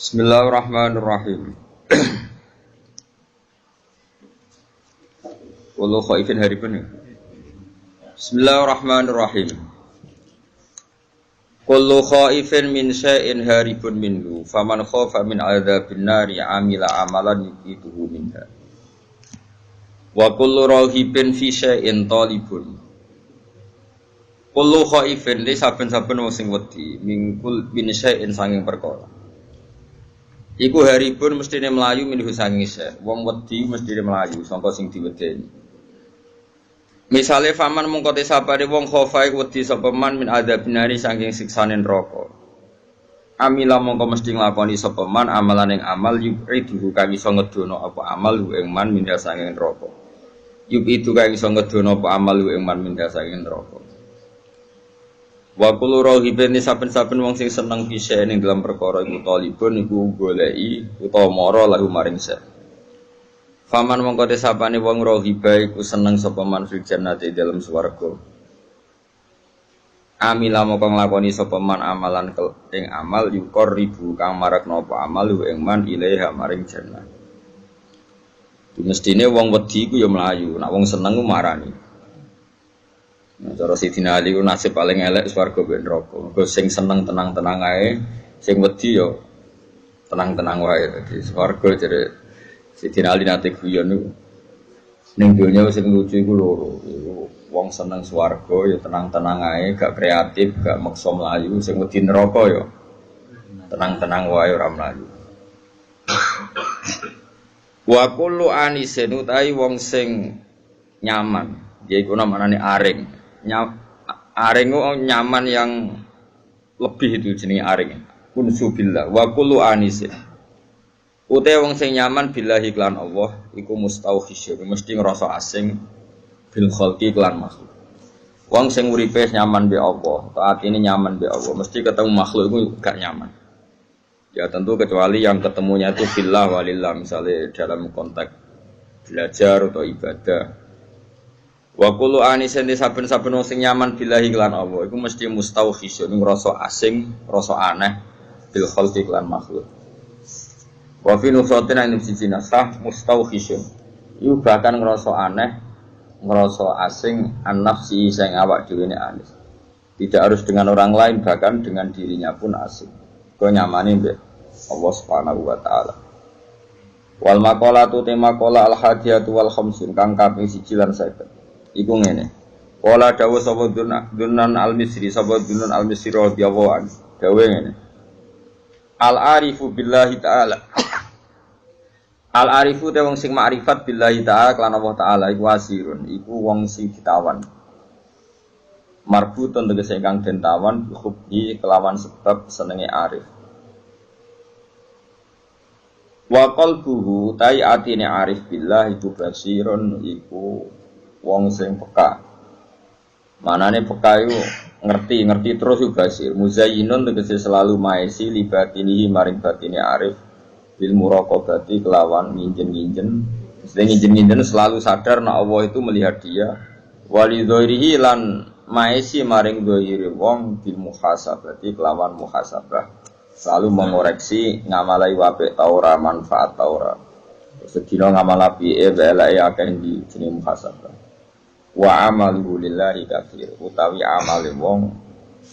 Bismillahirrahmanirrahim. Wallahu khaifin haribun. Bismillahirrahmanirrahim. Kullu khaifin min syai'in haribun minhu, faman khafa min adzabin nari amila amalan yuqituhu minha. Wa kullu raghibin fi syai'in talibun. Kullu khaifin li saben-saben wong sing wedi mingkul min syai'in sanging perkara. Iku haribun mestine melayu minhu sanging syai'. Wong wedi mestine melayu sangka sing diwedeni. Misale faman mongko te sapane wong khofa iku wedi sapa man min adzabinari saking siksane neraka. Amila mongko mesti nglakoni sapa man amalan ing amal yuqidu kang iso ngedono apa amal ing man min saking neraka. Yuqidu kang iso ngedono apa amal ing man min saking neraka. Wa kullu raghibin saben-saben wong sing seneng bisa ning dalam perkara iku talibun iku goleki utawa mara lahu maring sa. Faman mongko desapane wong raghiba iku seneng sapa man fil jannati dalam swarga. Amila mongko nglakoni sapa man amalan ing amal yukor ribu kang marakno apa amal ing man ilaiha maring jannah. Mestine wong wedi iku ya mlayu, nek wong seneng ku marani. Nah, cara Sidina Ali ku nasib paling elek swarga ben neraka. Mergo sing seneng tenang-tenang ae, sing wedi yo tenang-tenang wae. Dadi swarga jare Sidina Ali nate guyon niku. Ning donya sing lucu iku loro. Wong seneng swarga ya tenang-tenang ae, gak kreatif, gak maksa mlayu. Sing wedi neraka yo tenang-tenang wae ora mlayu. Wa kullu anisin utahi wong sing nyaman, yaiku namane aring. Aring nyaman yang lebih itu jenenge aring. Unsubillah wa kullu anisin. Ute wong sing nyaman billahi lan Allah iku mustauhisyun, mesti ngrasa asing bil khalqi lan makhluk. Wong sing uripe nyaman be Allah, taatine nyaman be Allah, mesti ketemu makhluk iku gak nyaman. Ya tentu kecuali yang ketemunya itu billah walillah, misalnya dalam konteks belajar atau ibadah. Wa kullu anisin saben-saben wong sing nyaman billahi lan Allah iku mesti mustauhisyun, ngrasa asing, rasa aneh bil khalqi lan makhluk. Wa fi nusatin ing siji nasah mustauhisyun. Iku bahkan ngrasa aneh, ngrasa asing an-nafsi sing awak dhewe ne aneh. Tidak harus dengan orang lain, bahkan dengan dirinya pun asing. Kok nyamane mbek Allah Subhanahu wa taala. Wal maqalatu tema qala al-hadiyatu wal khamsun kang kaping 1 lan 50. Iku ngene. Qala dawuh sapa Dunan al-Misri, sapa Dunan al-Misri radhiyallahu anhu. Dawuh ngene. Al-arifu billahi ta'ala. Al-arifu te wong sing makrifat billahi ta'ala lan Allah taala iku asirun, iku wong sing ditawan. Marbutun tegese kang den tawan hubbi kelawan sebab senenge arif. Wa qalbuhu tai atine arif billah iku basirun iku wong sing peka. Manane peka iku ngerti terus iku basir. Muzayyinun tegese selalu maesi libatinihi maring batine arif bil muraqabati kelawan nginjen-nginjen. Sing nginjen-nginjen selalu sadar nek Allah itu melihat dia. Walidzairihi lan maesi maring dzahire wong bil muhasabati kelawan muhasabah. Selalu mengoreksi ngamalai wape ta ora manfaat ta ora. Sedina ngamal apike eleke akeh di jeneng muhasabah. Wa amalu lillahi katsir utawi amale wong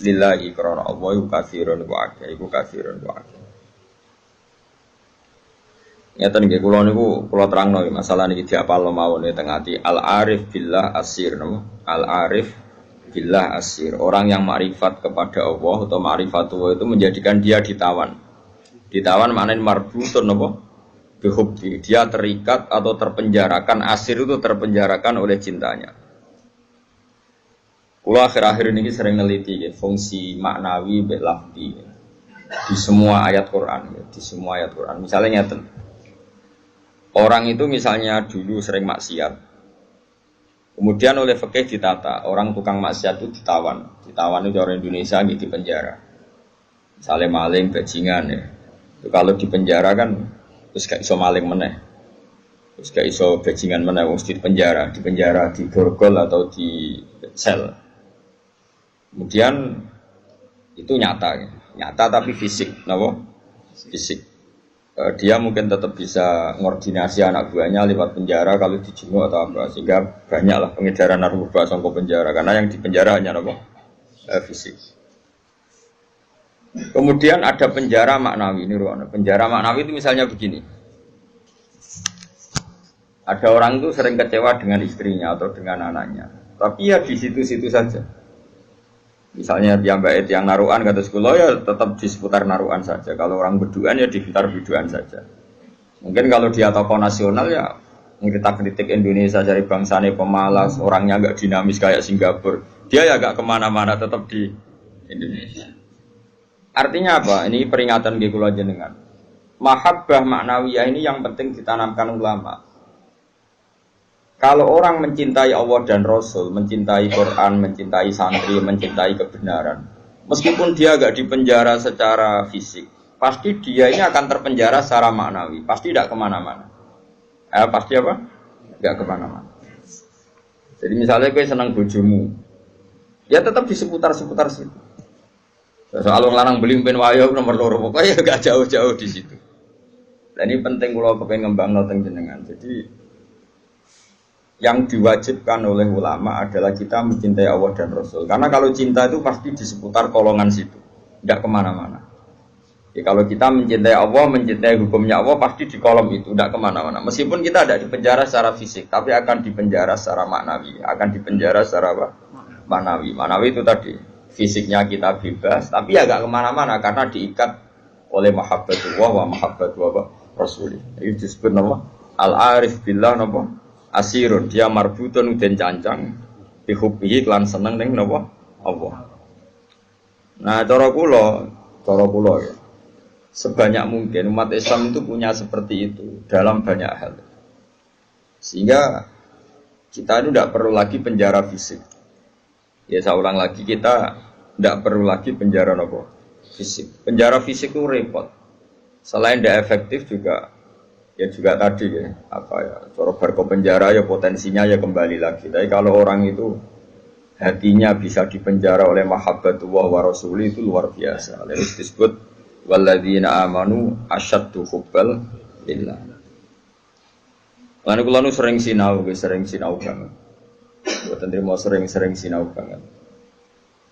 lillahi krana Allah iku katsirun wa akeh iku katsirun wa akeh. Nyata nggih kula terangno masalah niki diapalno mawon teng ati al-arif billah asir napa al-arif billah asir, orang yang makrifat kepada Allah atau makrifatu itu menjadikan dia ditawan. Ditawan maknanya marbutun napa bihubbi, dia terikat atau terpenjarakan. Asir itu terpenjarakan oleh cintanya. Kula akhir-akhir ini sering neliti fungsi maknawi mek lafzi di semua ayat Quran, di semua ayat Quran. Misalnya nyata, orang itu misalnya dulu sering maksiat, kemudian oleh fikih ditata, orang tukang maksiat itu ditawan. Ditawan itu orang Indonesia di penjara. Misalnya maling, bajingan ya. Itu kalau di penjara kan terus gak iso maling meneh. Terus gak iso bajingan meneh wong di penjara, di borgol atau di sel. Kemudian itu nyata tapi fisik, napa? Fisik. dia mungkin tetap bisa ngordinasi anak buahnya lewat penjara kalau dijenguk atau apa, sehingga banyaklah pengedaran narkoba sangko penjara karena yang di penjara hanya apa? Fisik. Kemudian ada penjara maknawi ini ruang. Penjara maknawi itu misalnya begini. Ada orang itu sering kecewa dengan istrinya atau dengan anaknya, tapi ya di situ-situ saja. Misalnya yang naruhan kata sekolah ya tetap di seputar naruhan saja. Kalau orang berduaan ya di sekitar berduaan saja. Mungkin kalau dia tokoh nasional ya kritik Indonesia dari bangsanya pemalas, orangnya agak dinamis kayak Singapura. Dia ya agak kemana-mana tetap di Indonesia. Artinya apa? Ini peringatan di kula jenengan. Mahabbah maknawiyah ini yang penting ditanamkan ulama. Kalau orang mencintai Allah dan Rasul, mencintai Quran, mencintai santri, mencintai kebenaran, meskipun dia agak dipenjara secara fisik, pasti dia ini akan terpenjara secara maknawi, pasti tidak kemana-mana. Pasti apa? Tidak kemana-mana. Jadi misalnya gue senang bojomu, ya tetap di seputar-seputar situ. Soal lanang beli pen wayo nomor loro, pokoknya gak jauh-jauh di situ. Dan ini penting kalau pengen ngembang noteng jenengan. Jadi yang diwajibkan oleh ulama adalah kita mencintai Allah dan Rasul. Karena kalau cinta itu pasti di seputar kolongan situ, tidak kemana-mana. Ya, kalau kita mencintai Allah, mencintai hukumnya Allah, pasti di kolom itu, tidak kemana-mana. Meskipun kita tidak dipenjara secara fisik, tapi akan dipenjara secara maknawi. Akan dipenjara secara apa? Maknawi. Maknawi itu tadi, fisiknya kita bebas, tapi ya agak kemana-mana karena diikat oleh mahabbatullah wa mahabbatullah Rasulih. Itu disebut nama al-arif billah nama asirun, dia marbutun dan cancang bihubbihi klan seneng ning napa Allah. Nah, cara kula ya. Sebanyak mungkin umat Islam itu punya seperti itu dalam banyak hal. Sehingga kita itu tidak perlu lagi penjara fisik. Ya saya ulang lagi, kita tidak perlu lagi penjara napa fisik. Penjara fisik itu repot. Selain tidak efektif juga ya juga tadi ya, apa ya, cara berko penjara ya potensinya ya kembali lagi. Tapi kalau orang itu hatinya bisa dipenjara oleh mahabbatullah wa rasuli itu luar biasa. Lalu disebut walladzina amanu asyaddu hubbal lillah. Lan kula nu sering sinau banget. Mboten trimo sering sinau banget.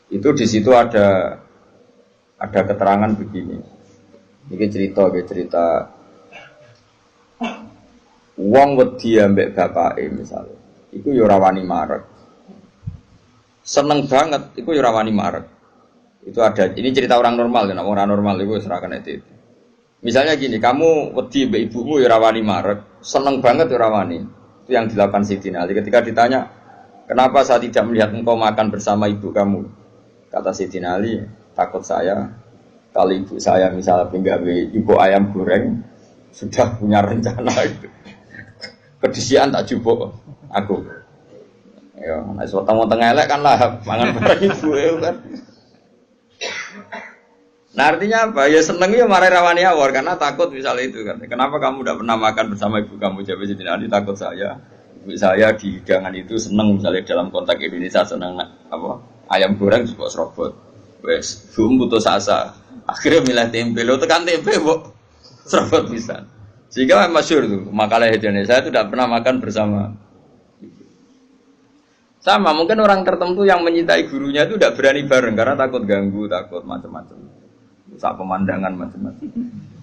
Itu di situ ada keterangan begini. Ini cerita wong wedi ambek bapake misalnya, iku ya ora wani marek. Seneng banget, iku ya ora wani marek. Itu ada, ini cerita orang normal kan, orang normal iku wis ora kena itu. Misalnya gini, kamu wedi ambek ibumu ya ora wani marek, seneng banget ya ora wani. Itu yang dilakukan Siti Ali ketika ditanya, "Kenapa saya tidak melihat engkau makan bersama ibu kamu?" Kata Siti Ali, "Takut saya kalau ibu saya misalnya penggawe ibu ayam goreng sudah punya rencana itu. Kedisian tak jupuk aku. Ya, nek weteng-weteng elek kan lah mangan bareng ibu kan. Nah artinya apa? Ya seneng ya marai rawani awor karena takut misalnya itu kan. Kenapa kamu tidak pernah makan bersama ibu kamu? Jawab Siti Ali, takut saya. Ibu saya di hidangan itu seneng misalnya dalam konteks Indonesia seneng apa? Ayam goreng juga serobot. Wes, bumbu putus asa. Akhirnya milih tempe. Lo tekan tempe, kok serobot bisa. Sehingga masyhur tuh makalah hedone saya itu tidak pernah makan bersama. Sama mungkin orang tertentu yang mencintai gurunya itu tidak berani bareng karena takut ganggu, takut macam-macam. Sak pemandangan macam-macam.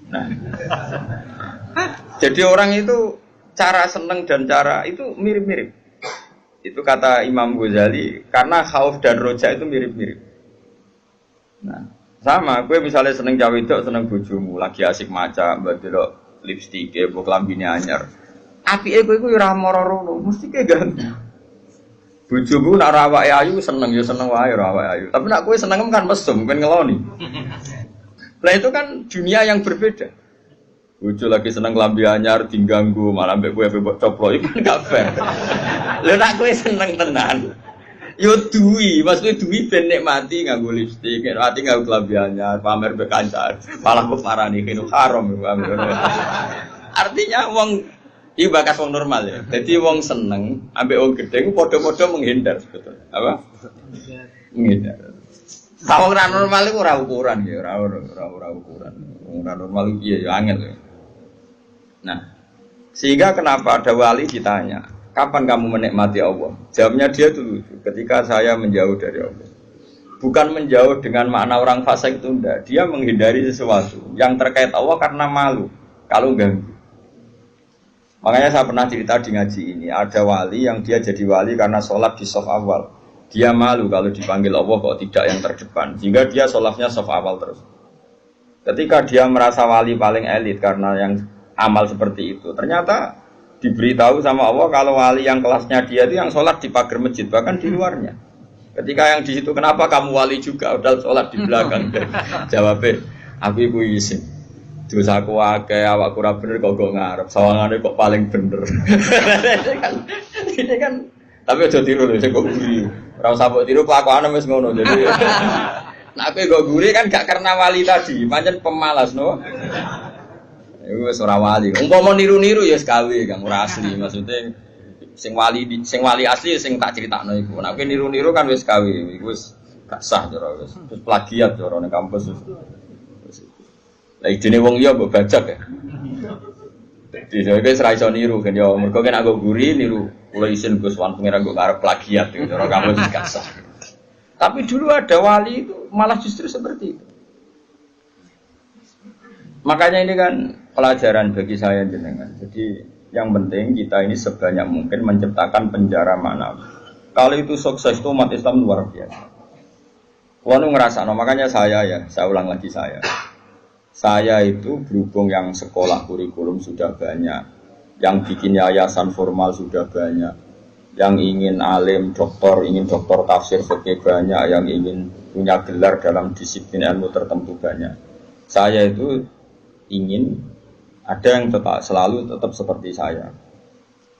Nah. Jadi orang itu cara seneng dan cara itu mirip-mirip. Itu kata Imam Ghazali karena khauf dan roja itu mirip-mirip. Nah, sama gue misalnya seneng cawe itu seneng bojomu lagi asik maca mbak delok lipstik ya, buat lambine anyar. Api ego ora moro-moro, mesti ke ganggu. Bojomu nak awake ayu seneng ya seneng wae awake ayu. Tapi nak kowe seneng kan mesum, kan ngeloni. Nah itu kan dunia yang berbeda. Bojo lagi seneng lambi anyar diganggu, malah mbek kowe mbok coplo iku kan gak fair. Lha nak kowe seneng tenan. Yo duwi, maksudnya duwi ben nikmati nganggo lipstik, nikmati nganggo klambi anyar, pamer mbek kancan. Malah kok parani kene haram. Artinya wong iki bakas wong normal ya. Jadi wong seneng ambek wong gedhe ku padha-padha menghindar sebetulnya. Apa? Menghindar. Wong ora normal iku ora ukuran ya, ora ukuran. Wong ora normal iki ya angel. Nah, sehingga kenapa ada wali ditanya, kapan kamu menikmati Allah? Jawabnya dia dulu, ketika saya menjauh dari Allah. Bukan menjauh dengan makna orang fasik itu enggak. Dia menghindari sesuatu yang terkait Allah karena malu kalau ganggu. Makanya saya pernah cerita di ngaji ini, ada wali yang dia jadi wali karena sholat di shaf awal. Dia malu kalau dipanggil Allah kok tidak yang terdepan, sehingga dia sholatnya shaf awal terus. Ketika dia merasa wali paling elit karena yang amal seperti itu, ternyata diberitahu sama Allah kalau wali yang kelasnya dia itu yang sholat di pagar masjid, bahkan di luarnya. Ketika yang di situ, kenapa kamu wali juga udah sholat di belakang? Jawabnya, aku ibu isin. Dosa aku akeh, awakku ora bener kok ngarep. Sawangane kok paling bener. Ini kan tapi aja tiru lho, sing kok guri. Ora usah mbok tiru kelakuane wis ngono. Jadi nek kowe kok guri kan gak karena wali tadi, pancen pemalas no. Iku wis ora wali. Umpama niru-niru ya gawe Kang ora asli maksudnya. Sing wali asli sing tak critakno iku. Nek niru-niru kan wis gawe, iku wis gak sah cara wis. Terus plagiat cara ning kampus wis. Lah idene wong liya mbok bajak ya. Dadi wis ra iso niru kan ya mergo kan aku guri niru kula isin Gus Wan pengen aku arep plagiat gitu. Cara kampus wis gak sah. Tapi dulu ada wali itu malah justru seperti itu. Makanya ini kan pelajaran bagi saya jenengan. Jadi yang penting kita ini sebanyak mungkin menciptakan penjara manawi. Kalau itu sukses itu umat Islam luar biasa. Wanu ngerasa, makanya saya ulang lagi saya itu berhubung yang sekolah kurikulum sudah banyak, yang bikin yayasan formal sudah banyak, yang ingin alim, ingin doktor tafsir fikih banyak, yang ingin punya gelar dalam disiplin ilmu tertentu banyak. Saya itu ingin ada yang selalu tetap seperti saya.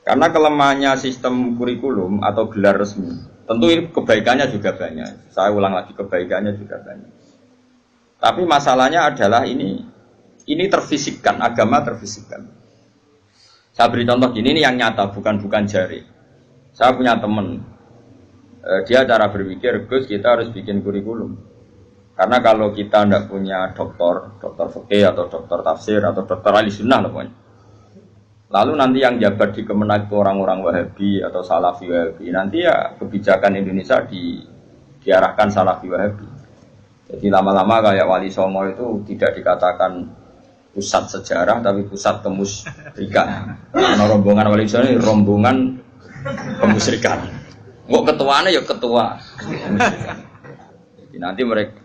Karena kelemahannya sistem kurikulum atau gelar resmi, tentu kebaikannya juga banyak. Saya ulang lagi, kebaikannya juga banyak. Tapi masalahnya adalah ini terfisikkan, agama terfisikkan. Saya beri contoh gini, ini yang nyata, bukan jari. Saya punya teman, dia cara berpikir, Gus kita harus bikin kurikulum. Karena kalau kita tidak punya dokter fikih atau dokter tafsir atau dokter ahli sunnah pokoknya. Lalu nanti yang jabat di Kemenak orang-orang Wahabi atau Salafi Wahabi, nanti ya kebijakan Indonesia diarahkan Salafi Wahabi. Jadi lama-lama kayak Wali Songo itu tidak dikatakan pusat sejarah tapi pusat kemusyrikan. Karena rombongan Wali Songo ini rombongan kemusyrikan. Kok ketuanya ya ketua. Jadi nanti mereka.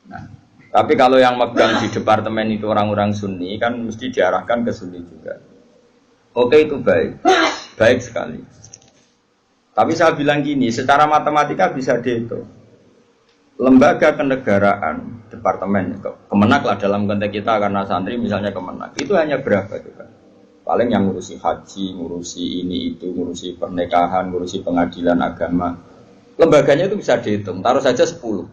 Nah, tapi kalau yang megang di departemen itu orang-orang Sunni kan mesti diarahkan ke Sunni juga. Oke itu baik sekali. Tapi saya bilang gini, secara matematika bisa dihitung. Lembaga kenegaraan, departemen, Kemenak lah dalam konteks kita karena santri misalnya Kemenak, itu hanya berapa juga? Paling yang ngurusi haji, ngurusi ini itu, ngurusi pernikahan, ngurusi pengadilan agama. Lembaganya itu bisa dihitung, taruh saja 10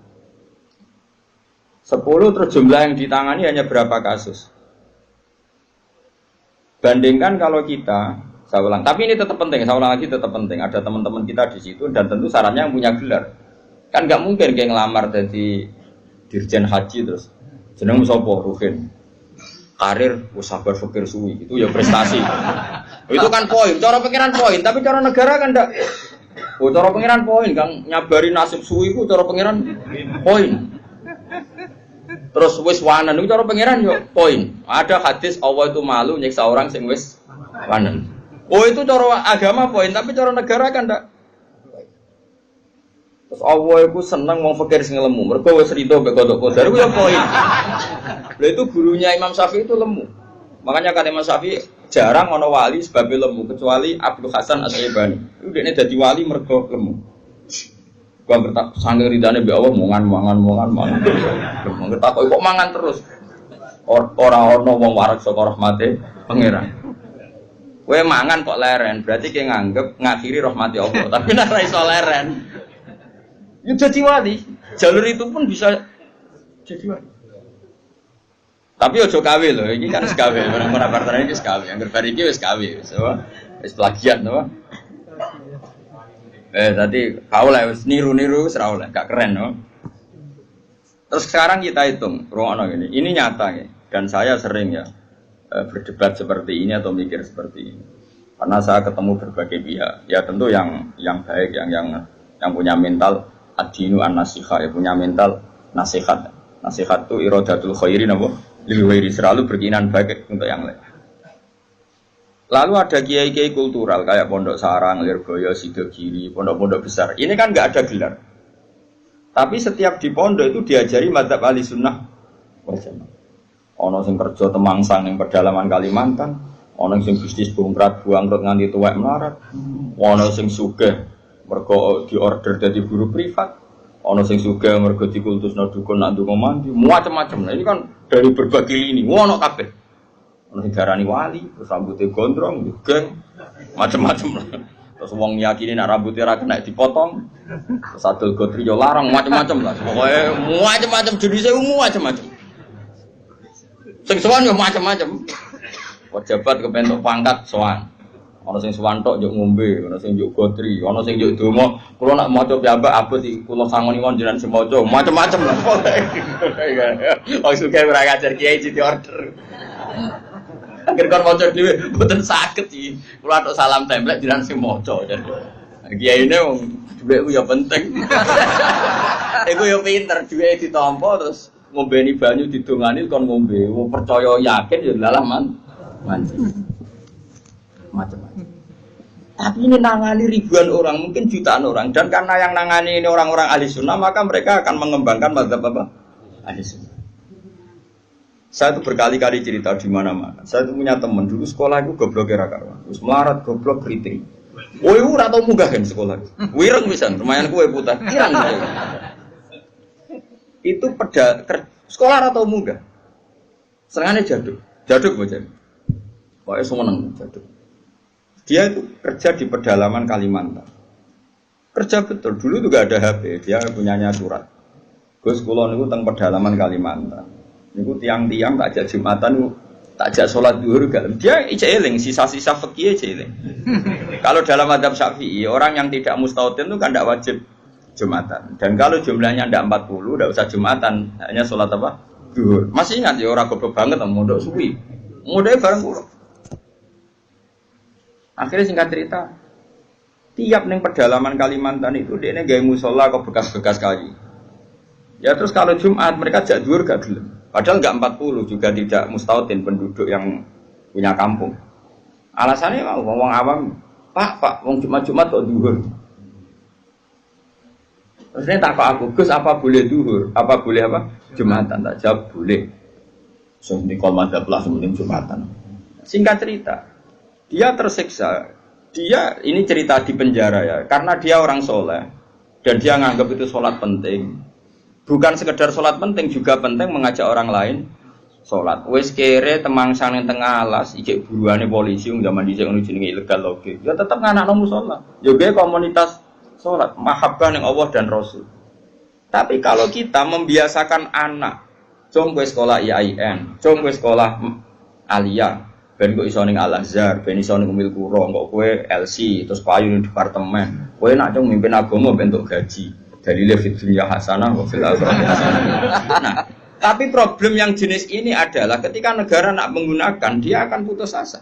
terus jumlah yang ditangani hanya berapa kasus. Bandingkan kalau kita, saya ulang, tapi ini tetap penting, saya ulang lagi tetap penting. Ada teman-teman kita di situ dan tentu syaratnya yang punya gelar. Kan nggak mungkin kayak ngelamar jadi dirjen haji terus jeneng sopo Ruhin karir sabar fikir suwi itu ya prestasi. Itu kan poin, cara pengiran poin, tapi cara negara kan enggak. Oh, cara pengiran poin, Kang nyabari nasib suwi itu cara pengiran poin. Terus wis wanen itu cara pengiran yo poin. Ada hadis Allah itu malu nyiksa orang sing wis wanen. Oh itu cara agama poin, tapi cara negara kan enggak. Terus Allah itu senang mau fakir sing lemu. Mergo wis rido mbek kodok-kodok iku ya poin. Lha itu gurunya Imam Syafi'i itu lemu. Makanya kan Imam Syafi'i jarang ana wali sebab lemu kecuali Abdul Hasan Asy-Syaibani. Itu dekne dadi wali mergo lemu. Gua bertak sange ridane mbek Allah mangan. Ngertakok kok mangan terus. Ora ana wong warak saka rahmate pangeran. Kowe mangan kok leren, berarti kowe nganggep ngakhiri rahmati Allah. Tapi nek ora iso leren, ya jadi wali. Jalur itu pun bisa jadi wali. Tapi ojo kawe lho, iki kan wis kawe, ora partene iki wis kawe. Angger bar iki wis kawe, wis plagiat no. Tadi kau lah niru-niru wis ora oleh, gak keren no. Terus sekarang kita hitung, ruangno ini nyata ya. Dan saya sering ya berdebat seperti ini atau mikir seperti ini. Karena saya ketemu berbagai pihak, ya tentu yang baik, yang punya mental ad-dinu an-nasiha, ya punya mental nasihat. Nasihat itu iradatul khairi napa? Lil khairi, selalu berkeinginan baik untuk yang lain. Lalu ada kiai-kiai kultural kayak Pondok Sarang, Lirboyo, Sidogiri, pondok-pondok besar. Ini kan nggak ada gelar. Tapi setiap di pondok itu diajari madzhab ahli sunnah wal jamaah. Ono sing kerja temangsang ning pedalaman Kalimantan, ono sing bisnis bongkrat buangkrut nganti tuwek melarat, ono sing sugih mergo diorder dadi guru privat, ono sing sugih mergo dikultusno dukun nak ndonga mandi, macam-macam. Nah ini kan dari berbagai lini, ono kabeh. Ono sing darani wali, terus rambutnya gondrong, geng, macam-macam lah. Terus wong nyakini nek rambutnya ora kena dipotong, terus adol gotri yo larang, macam-macam lah. Pokoke macam-macam jenisnya macam-macam. Sing sowan yo macam-macam. Pejabat kepentok pangkat sowan. Ana sing sowan tok njuk ngombe, ana sing njuk gotri, ana sing njuk donga. Kula nak maca piyambak abot iki kula sangoni mon jenengan sing maca, macam-macam lah. Wong suka ora ngajar kiai di order. Akhir kon maca dhewe mboten saged iki. Kula tok salam template jenengan sing maca. Kiyaine wong dhuwit ku ya penting. Iku yo pinter dhuwit ditampa terus ngombeni banyu didongani kon ngombe. Wong percaya yakin ya lalah mandi. Macam-macam. Tapi ini nangani ribuan orang, mungkin jutaan orang. Dan karena yang nangani ini orang-orang ahli sunnah, maka mereka akan mengembangkan mazhab apa? Ahli sunnah. Saya itu berkali-kali cerita di mana-mana. Saya itu punya teman dulu sekolah itu goblok karuan. Terus melarat goblok keriting. Woi ora tau munggah kan sekolah. Wireng pisan, lumayan kue putar. Irang. Itu sekolah ora tau munggah. Senengane jaduk bocah. Pokoknya seneng jaduk. Dia itu kerja di pedalaman Kalimantan. Kerja betul. Dulu juga ada HP. Dia punyanya surat. Gus kula niku teng pedalaman Kalimantan. Niku tiang-tiang tak ajak Jumatan, tak ajak sholat zuhur gak. Dia eling sisa-sisa fikih eling. Kalau dalam mazhab Syafi'i, orang yang tidak mustautin itu kan tidak wajib Jumatan. Dan kalau jumlahnya tidak 40, tidak usah Jumatan, hanya sholat apa? Zuhur. Masih ingat ya orang goblok banget mondok suwi. Mondoknya bareng kula. Akhirnya singkat cerita, tiap neng pedalaman Kalimantan itu dia neng musola kok bekas-bekas kayu. Ya terus kalau Jumat mereka jak dhuwur gak gelem. Padahal enggak 40 juga tidak mustautin penduduk yang punya kampung. Alasannya wong awam, Pak, wong Jumat kok dhuwur. Terus ini tak kok aku, Gus apa boleh dhuwur? Apa boleh apa? Jumatan tak jawab boleh. So ini kol madzhab lah sementing Jumatan. Singkat cerita, dia tersiksa. Dia ini cerita di penjara ya, karena dia orang soleh dan dia nganggap itu sholat penting. Bukan sekedar sholat penting, juga penting mengajak orang lain sholat. Wes kere temangsang yang tengah alas, ijek buruannya polisi yang zaman dicek jenenge ilegal oke. Ya tetap nganak nomu sholat. Juga komunitas sholat, mahabbah yang Allah dan Rasul. Tapi kalau kita membiasakan anak, jom gue sekolah IAIN, jom gue sekolah Aliyah, ben kok iso ning Al-Azhar, ben iso ning Umil Qura, kok kowe LC terus payu ning departemen. Kowe nak cung mimpin agama ben entuk gaji. Dalile fid dunya hasanah wa fil akhirati hasanah. Nah, tapi problem yang jenis ini adalah ketika negara nak menggunakan, dia akan putus asa.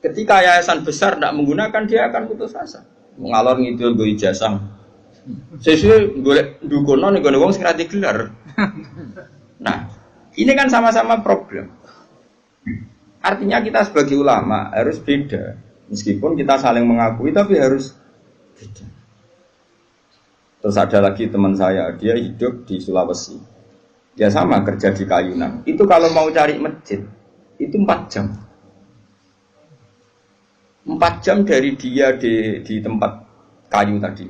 Ketika yayasan besar nak menggunakan, dia akan putus asa. Ngalor ngidul go ijazah. Sesuai golek dukono ning gone wong sing ra digelar. Nah, ini kan sama-sama problem. Artinya kita sebagai ulama harus beda. Meskipun kita saling mengakui tapi harus beda. Terus ada lagi teman saya, dia hidup di Sulawesi. Dia sama kerja di Kayunan. Itu kalau mau cari masjid, itu 4 jam. 4 jam dari dia di tempat kayu tadi.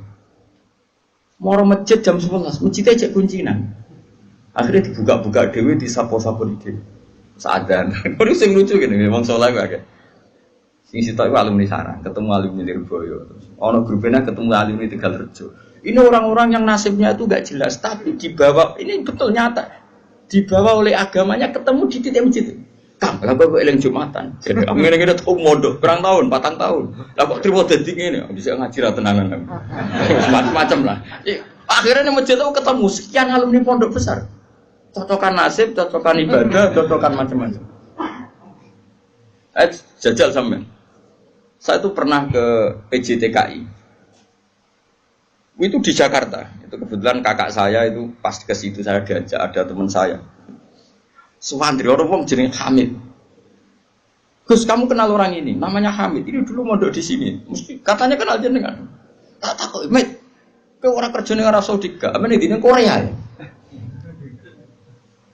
Mau masjid jam 11, masjidnya cek kuncinan. Akhirnya dibuka-buka dewe, disapo-sapo di dewe. Sadar. Ini sing lucu gini, wong saleh wae. Sing sitok iku alumni Sarang, ketemu alumni Lirboyo. Ono grupnya ketemu alumni Tegalrejo. Ini orang-orang yang nasibnya itu gak jelas, tapi dibawa, ini betul nyata, dibawa oleh agamanya ketemu di titik masjid. Kang, kenapa kok eling Jumatan? Jadi aku ngene-ngene tau mondok, berang tahun, 4 tahun. Lah kok trimo dadi ngene, bisa ngaji ra tenanan. Macam-macam lah. Akhirnya masjid itu ketemu sekian alumni pondok besar. Cocokan nasib, cocokan ibadah, cocokan macam-macam. Jajal sampean. Saya itu pernah ke PJTKI. Itu di Jakarta. Itu kebetulan kakak saya itu pas ke situ saya diajak ada teman saya. Suwandri orang wong jenenge Hamid. Gus, kamu kenal orang ini? Namanya Hamid. Ini dulu mondok di sini. Mesti katanya kenal jenengan. Tak takut, Met. Ke orang kerja ning Arab Saudi gak? Apa ning Korea ya?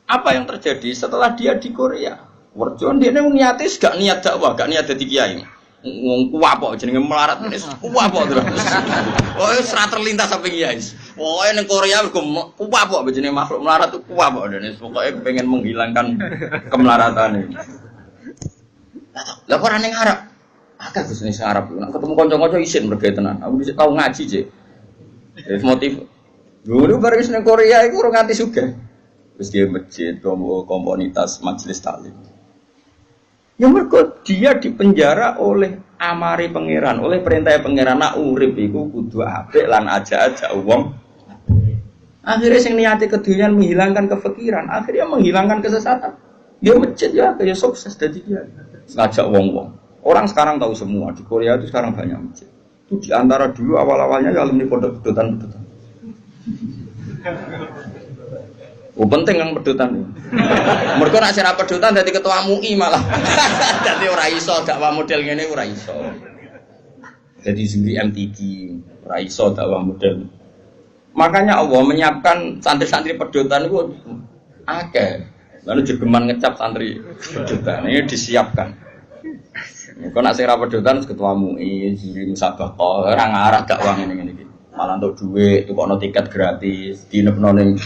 Apa yang terjadi setelah dia di Korea? Werjon dia niate gak niat dakwah, gak niat dadi kiai. Wong kuwapok jenenge melarat wis kuwapok terus. Oh, wis ra terlintas sampe kiai. Pokoke ning Korea kuwapok jenenge makhluk melarat tuh kuwapok dene. Pokoke pengen menghilangkan kemelaratan. Lah kok ora ning Arab? Akeh Gus ning Arab. Nek ketemu kanca-kanca isin mergo tenan. Aku bisa tau ngaji, Cek. Wis motif. Dulu baru wis ning Korea iku ora nganti sugih. Wis dia masjid, komunitas majelis taklim. Ya mergo dia dipenjara oleh amari pangeran, oleh perintah pangeran nak urip iku kudu apik lan aja-aja wong. Akhirnya sing niate kedunyan menghilangkan kefikiran, akhirnya menghilangkan kesesatan. Dia masjid ya kayak sukses dadi dia. Ngajak wong-wong. Orang sekarang tahu semua di Korea itu sekarang banyak masjid. Itu di antara dulu awal-awalnya ya alumni pondok pedotan-pedotan. Oh penting yang pedotan. Mereka nak sira pedotan dadi ketua MUI malah. Dadi ora iso dakwah model ngene ora iso. Jadi juri MTQ ora iso dakwah model. Makanya Allah menyiapkan santri-santri pedotan itu akeh. Lalu jegeman ngecap santri pedotan ini disiapkan. Kau nak sira pedotan ketua MUI, juri musabaqah, ora ngarah dakwah ngene-ngene iki. Malah untuk duit, tukokno tiket gratis, dinepno ning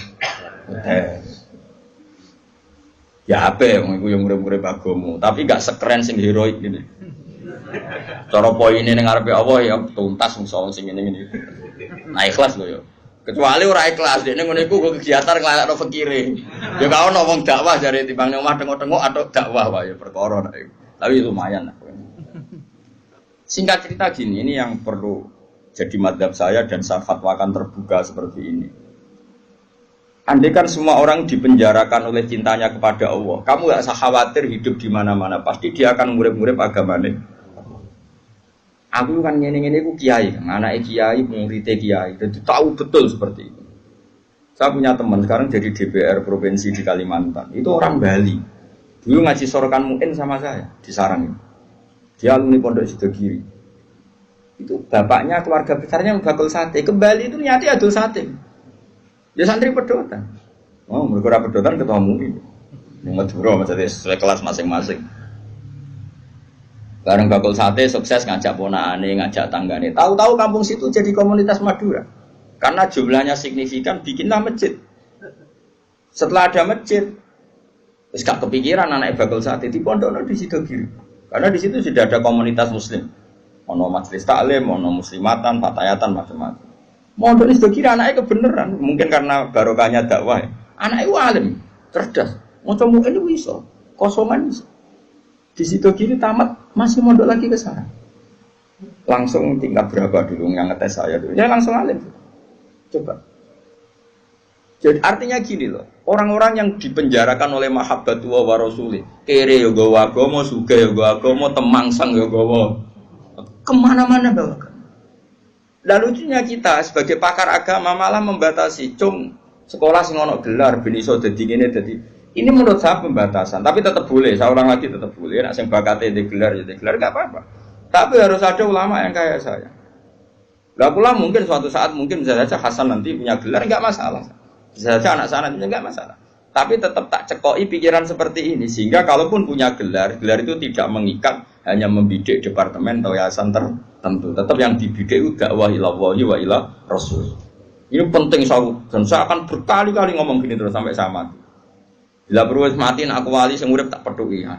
ya apa yang itu yang murid-murid agama, tapi gak sekeren sing heroik gini. Cara poinnya yang ngarepe Allah ya tuntas musuh sing ini. Nah ikhlas loh ya. Kecuali orang ikhlas, dia ngono iku kegiatan ngelakno fakire. Ya kau ngomong dakwah dari timbang ning omah tengok-tengok atau dakwah wae perkara nek. Tapi lumayan lah. Singkat cerita gini, ini yang perlu jadi madhab saya dan saya fatwakan terbuka seperti ini. Andai kan semua orang dipenjarakan oleh cintanya kepada Allah, kamu gak usah khawatir hidup di mana-mana, pasti dia akan murid-murid agamanya. Aku kan ngene-ngene ku kiai, anake kiai, muridé kiai, jadi tahu betul seperti itu. Saya punya teman sekarang jadi DPR provinsi di Kalimantan, itu orang Bali. Dulu ngaji sorokan muin sama saya di Sarang. Dia alumni Pondok Sidogiri. Itu bapaknya keluarga besarnya bakul sate. Ke Bali itu nyati adul sate. Ya santri pedotan. Oh, mereka pedotan ketemu ini. Madura maksudnya sesuai kelas masing-masing. Bareng bakul sate sukses ngajak ponakane, ngajak tanggane. Tahu-tahu kampung situ jadi komunitas Madura. Karena jumlahnya signifikan bikinlah masjid. Setelah ada masjid, terus gak kepikiran anak bakul sate di pondokno di Sidogiri. Karena di situ sudah ada komunitas muslim. Ono majelis taklim, ono muslimatan, fatayatan macam-macam. Mondok ini Sidogiri anaknya kebenaran, mungkin karena barokahnya dakwah. Ya. Anaknya alim, cerdas. Macam mungkin itu bisa, kosongan bisa. Di Sidogiri tamat masih mondok lagi ke sana. Langsung tingkat berapa dulu yang ngetes saya dulu? Ya langsung alim. Coba. Jadi artinya gini loh, orang-orang yang dipenjarakan oleh mahabbatullah wa rasulih, kere ya gawa agama, suga ya gawa agama, temangsang ya gawa, kemana-mana bawa. Dan lucunya kita sebagai pakar agama malah membatasi, sekolah sing ono gelar, ben iso dadi ngene dadi. Ini menurut saya pembatasan, tapi tetap boleh. Saya ulang lagi tetap boleh. Nek sing bakate di gelar ya di gelar enggak apa-apa. Tapi harus ada ulama yang kayak saya. Lah pula mungkin suatu saat mungkin bisa saja Hasan nanti punya gelar enggak masalah. Bisa saja anak sana punya enggak masalah. Tapi tetap tak cekoi pikiran seperti ini sehingga kalaupun punya gelar, gelar itu tidak mengikat hanya membidik departemen atau yayasan tertentu. Tetap yang dibidik itu dakwah ilallah wa ila rasul. Ini penting dan saya akan berkali-kali ngomong gini terus sampai saya mati. Bila perlu mati aku wali sing urip tak peduli ya.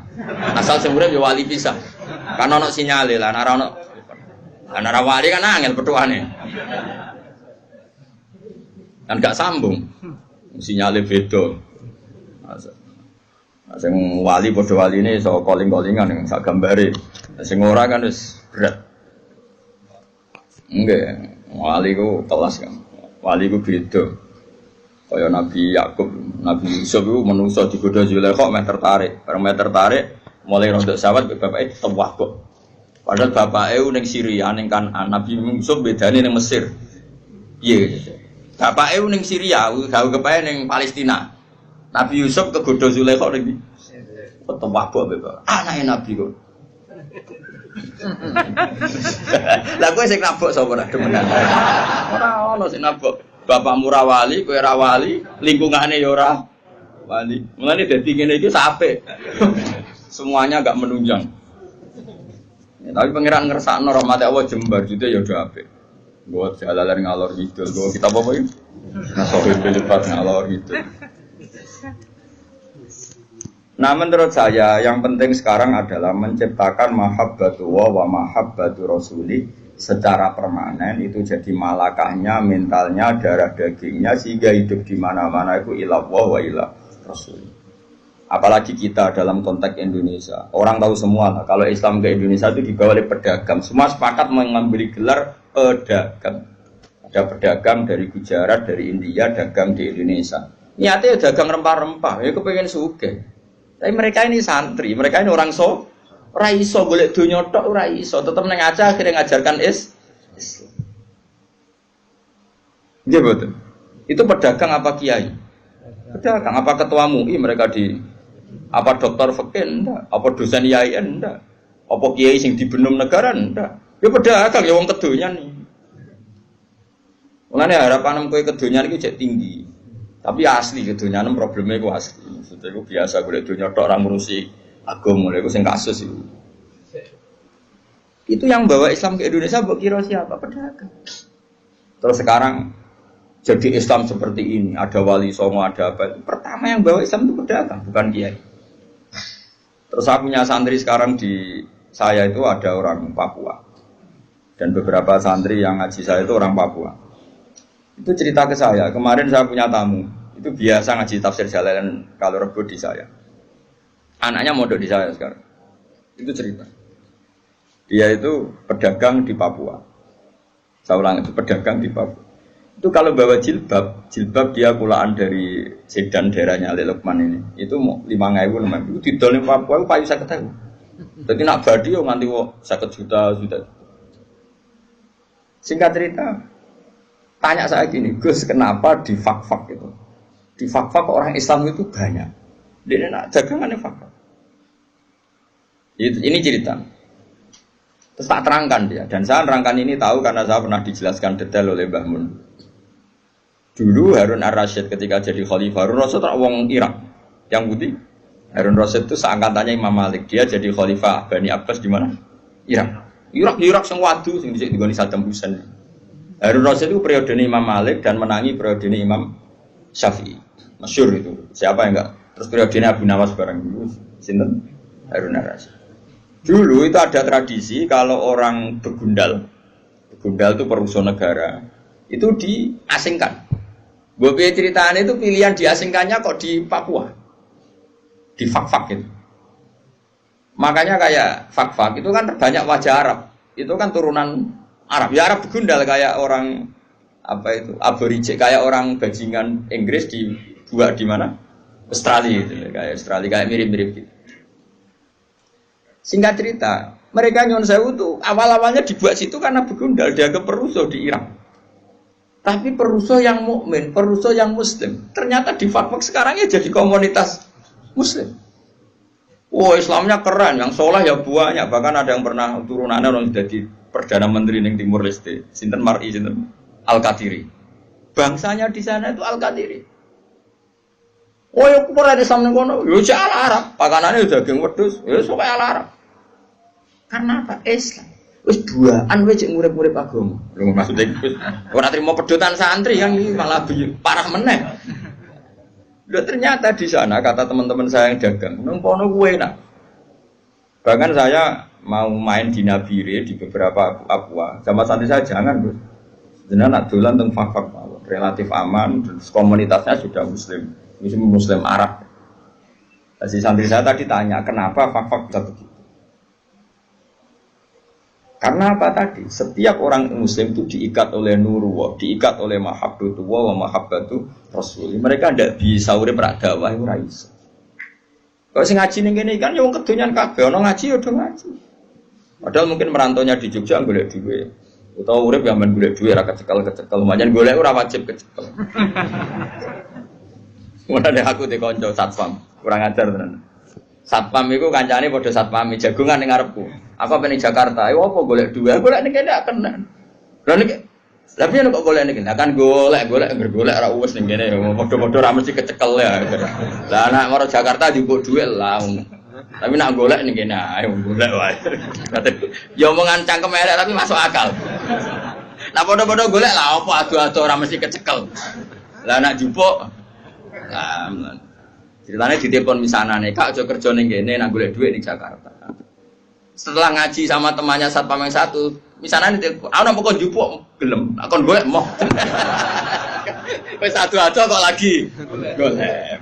Asal sing urip ya wali bisa. Kan ono sinyale lah ana wali kan angel petuane. Kan gak sambung. Sinyale beda. Sing wali padha waline iso calling-callingan ning sak gambare. Sing ora kan wis berat. Nggih, wali ku kelas kan. Wali ku beda. Kaya Nabi Yakub, Nabi Yusuf itu menungso digoda Zulaikha meh tertarik. Bareng meh tertarik, Mulai rontok sawat bapaknya tewah kok. Padahal bapaknya ning Syria ning Kanaan, Nabi Yusuf bedane ning Mesir. Iya. Bapaknya ning Syria, gawe kepae ning Palestina. Nabi Yusuf kegodo Zulaikha ning tewah kok bapak. Anake Nabi kok. Lah kowe sing nabok sapa ora demenan. Ora ono sing nabok. Bapakmu ra wali, kowe ra wali, lingkungane ya ora wali. Mulane dadi ngene iki sapek. Semuanya enggak menunjang. Ya, tapi pangeran ngersakno rahmat Allah jembar gitu ya udah apik. Buat jalalan ngalor gitu, gua kita apa ini? Nasohib belipat ngalor gitu. Nah menurut saya yang penting sekarang adalah menciptakan mahabbatullah wa mahabbatu rasuli secara permanen itu jadi malakahnya, mentalnya, darah dagingnya sehingga hidup di mana-mana itu ilallah wa ilah rasul. Apalagi kita dalam konteks Indonesia, orang tahu semua lah kalau Islam ke Indonesia itu dibawa oleh pedagang. Semua sepakat mengambil gelar pedagang. Ada pedagang dari Gujarat, dari India, dagang di Indonesia. Niatnya dagang rempah-rempah, ya kepengen sugih. Tapi mereka ini santri, mereka ini orang ora iso golek donya tok ora iso, tetep nang aja akhirnya ngajarkan Islam. Nggih betul. Itu pedagang apa kiai? Pedagang apa ketua MUI mereka di apa dokter fikih ndak, apa dosen IAIN ndak, apa kiai sing dibenum negara ndak. Ya pedagang ya wong kedonyan nih. Mulane harapan kowe kedonyan iki jek tinggi. Tapi asli kedonyan problemnya iku asli. Maksudnya iku biasa golek donya tok ora ngurusi agama, iku sing kasus itu. Itu yang bawa Islam ke Indonesia mbok kira siapa? Pedagang. Terus sekarang jadi Islam seperti ini, ada wali songo, ada apa. Pertama yang bawa Islam itu pedagang, bukan kiai. Terus aku punya santri sekarang di saya itu ada orang Papua. Dan beberapa santri yang ngaji saya itu orang Papua. Itu cerita ke saya, kemarin saya punya tamu. Itu biasa ngaji tafsir Jalalain kalau Rebo di saya. Anaknya mondok di saya sekarang. Itu cerita. Dia itu pedagang di Papua. Saya ulang itu pedagang di Papua. Itu kalau bawa jilbab dia kulaan dari Sedan daerahnya Ali Lukman ini. Itu mau 5.000 namanya. Itu didol di Papua itu payu 50.000. Jadi nak badi yo nganti 50 juta. Singkat cerita, tanya saya gini, Gus kenapa di fak-fak itu? Di fak-fak orang Islam itu banyak. Dia nak dagangannya fak-fak. Ini cerita. Terus tak terangkan dia. Dan saya terangkan ini tahu karena saya pernah dijelaskan detail oleh Mbah Mun. Dulu Harun Ar-Rasyid ketika jadi khalifah, Harun Rasyid orang Irak. Yang putih. Harun Rasyid itu seangkatannya Imam Malik. Dia jadi khalifah Bani Abbas di mana? Irak. Irak sing wadu sing dhisik digoni Saddam Hussein. Harun Rasyid itu periode Imam Malik dan menangi periode Imam Syafi'i. Masyhur itu. Siapa yang enggak? Terus periode Abu Nawas bareng dulu. Sinten? Harun Ar-Rasyid. Dulu itu ada tradisi kalau orang begundal itu perusahaan negara, itu diasingkan. Bobby ceritanya itu pilihan diasingkannya kok di Papua, di fak-fak itu. Makanya kayak fak-fak itu kan banyak wajah Arab, itu kan turunan Arab. Ya Arab begundal kayak orang apa itu aborigin, kayak orang bajingan Inggris dibuat di mana? Australia itu, kayak Australia kayak mirip-mirip gitu. Singkat cerita, mereka Nyon Sewu itu awal-awalnya dibuat situ karena begundal dia ke perusuh di Irak. Tapi perusuh yang mukmin, perusuh yang muslim, ternyata di fak-fak sekarang ya jadi komunitas muslim. Oh Islamnya keren, yang sholah ya banyak. Bahkan ada yang pernah turunannya orang jadi perdana menteri di Timur Leste, Sinten Mar'i, Sinten Al-Qadiri. Bangsanya di sana itu Al-Qadiri. Oh ya kupur ada Islam kono, yo ala Arab, pakanane udah daging wedhus, ya sok ala Arab. Karena apa? Islam. Wis duaan wae cek murid-murid agama. Lho maksudnya ora trimo pedotan santri yang ini malah parah meneh. Lho ternyata di sana kata teman-teman saya yang dagang, nang kono kuwe enak. Bahkan saya mau main di Nabire di beberapa Papua, sama santri saya jangan, Bos. Jenengan nak dolan teng fak-fak relatif aman, komunitasnya sudah muslim Arab. Si santri saya tadi tanya, kenapa fak-fak bisa begitu? Karena apa tadi? Setiap orang muslim itu diikat oleh nurullah, diikat oleh mahabbatullah wa mahabbatu rasul. Mereka tidak bisa urip rak dakwah itu ra iso. Kalau sing ngaji ning kene kan ya wong kedonyan kabeh, ana ngaji ya do ngaji. Padahal mungkin merantaunya di Jogja golek duit. Utawa urip ya men golek duit ra kecekel-kecekel, manjen golek ora wajib kecekel. Mulane aku di kanca satpam, kurang ajar tenan. Satpam iku kancane padha satpam jagongan ning ngarepku. Aku apa ning Jakarta, ayo apa golek duit? Golek ning kene kena. Lah nek tapi nek kok golek ning kene, kan golek ora uwes ning kene, padha-padha ra mesti kecekel ya. Lah nek maro Jakarta njupuk duit lah. Tapi nak golek ning kene, ayo golek wae. Ya omongan cangkem elek tapi masuk akal. Lah padha-padha golek lah apa adu-adu ora mesti kecekel. Lah nak njupuk ceritanya di telepon misanane, Kak aja kerja ning kene nak golek duit di Jakarta. Setelah ngaji sama temannya satpam yang satu, misanane telepon, "Aku nak kok njupuk gelem, akon golek moh." Wis adu-adu kok lagi golek.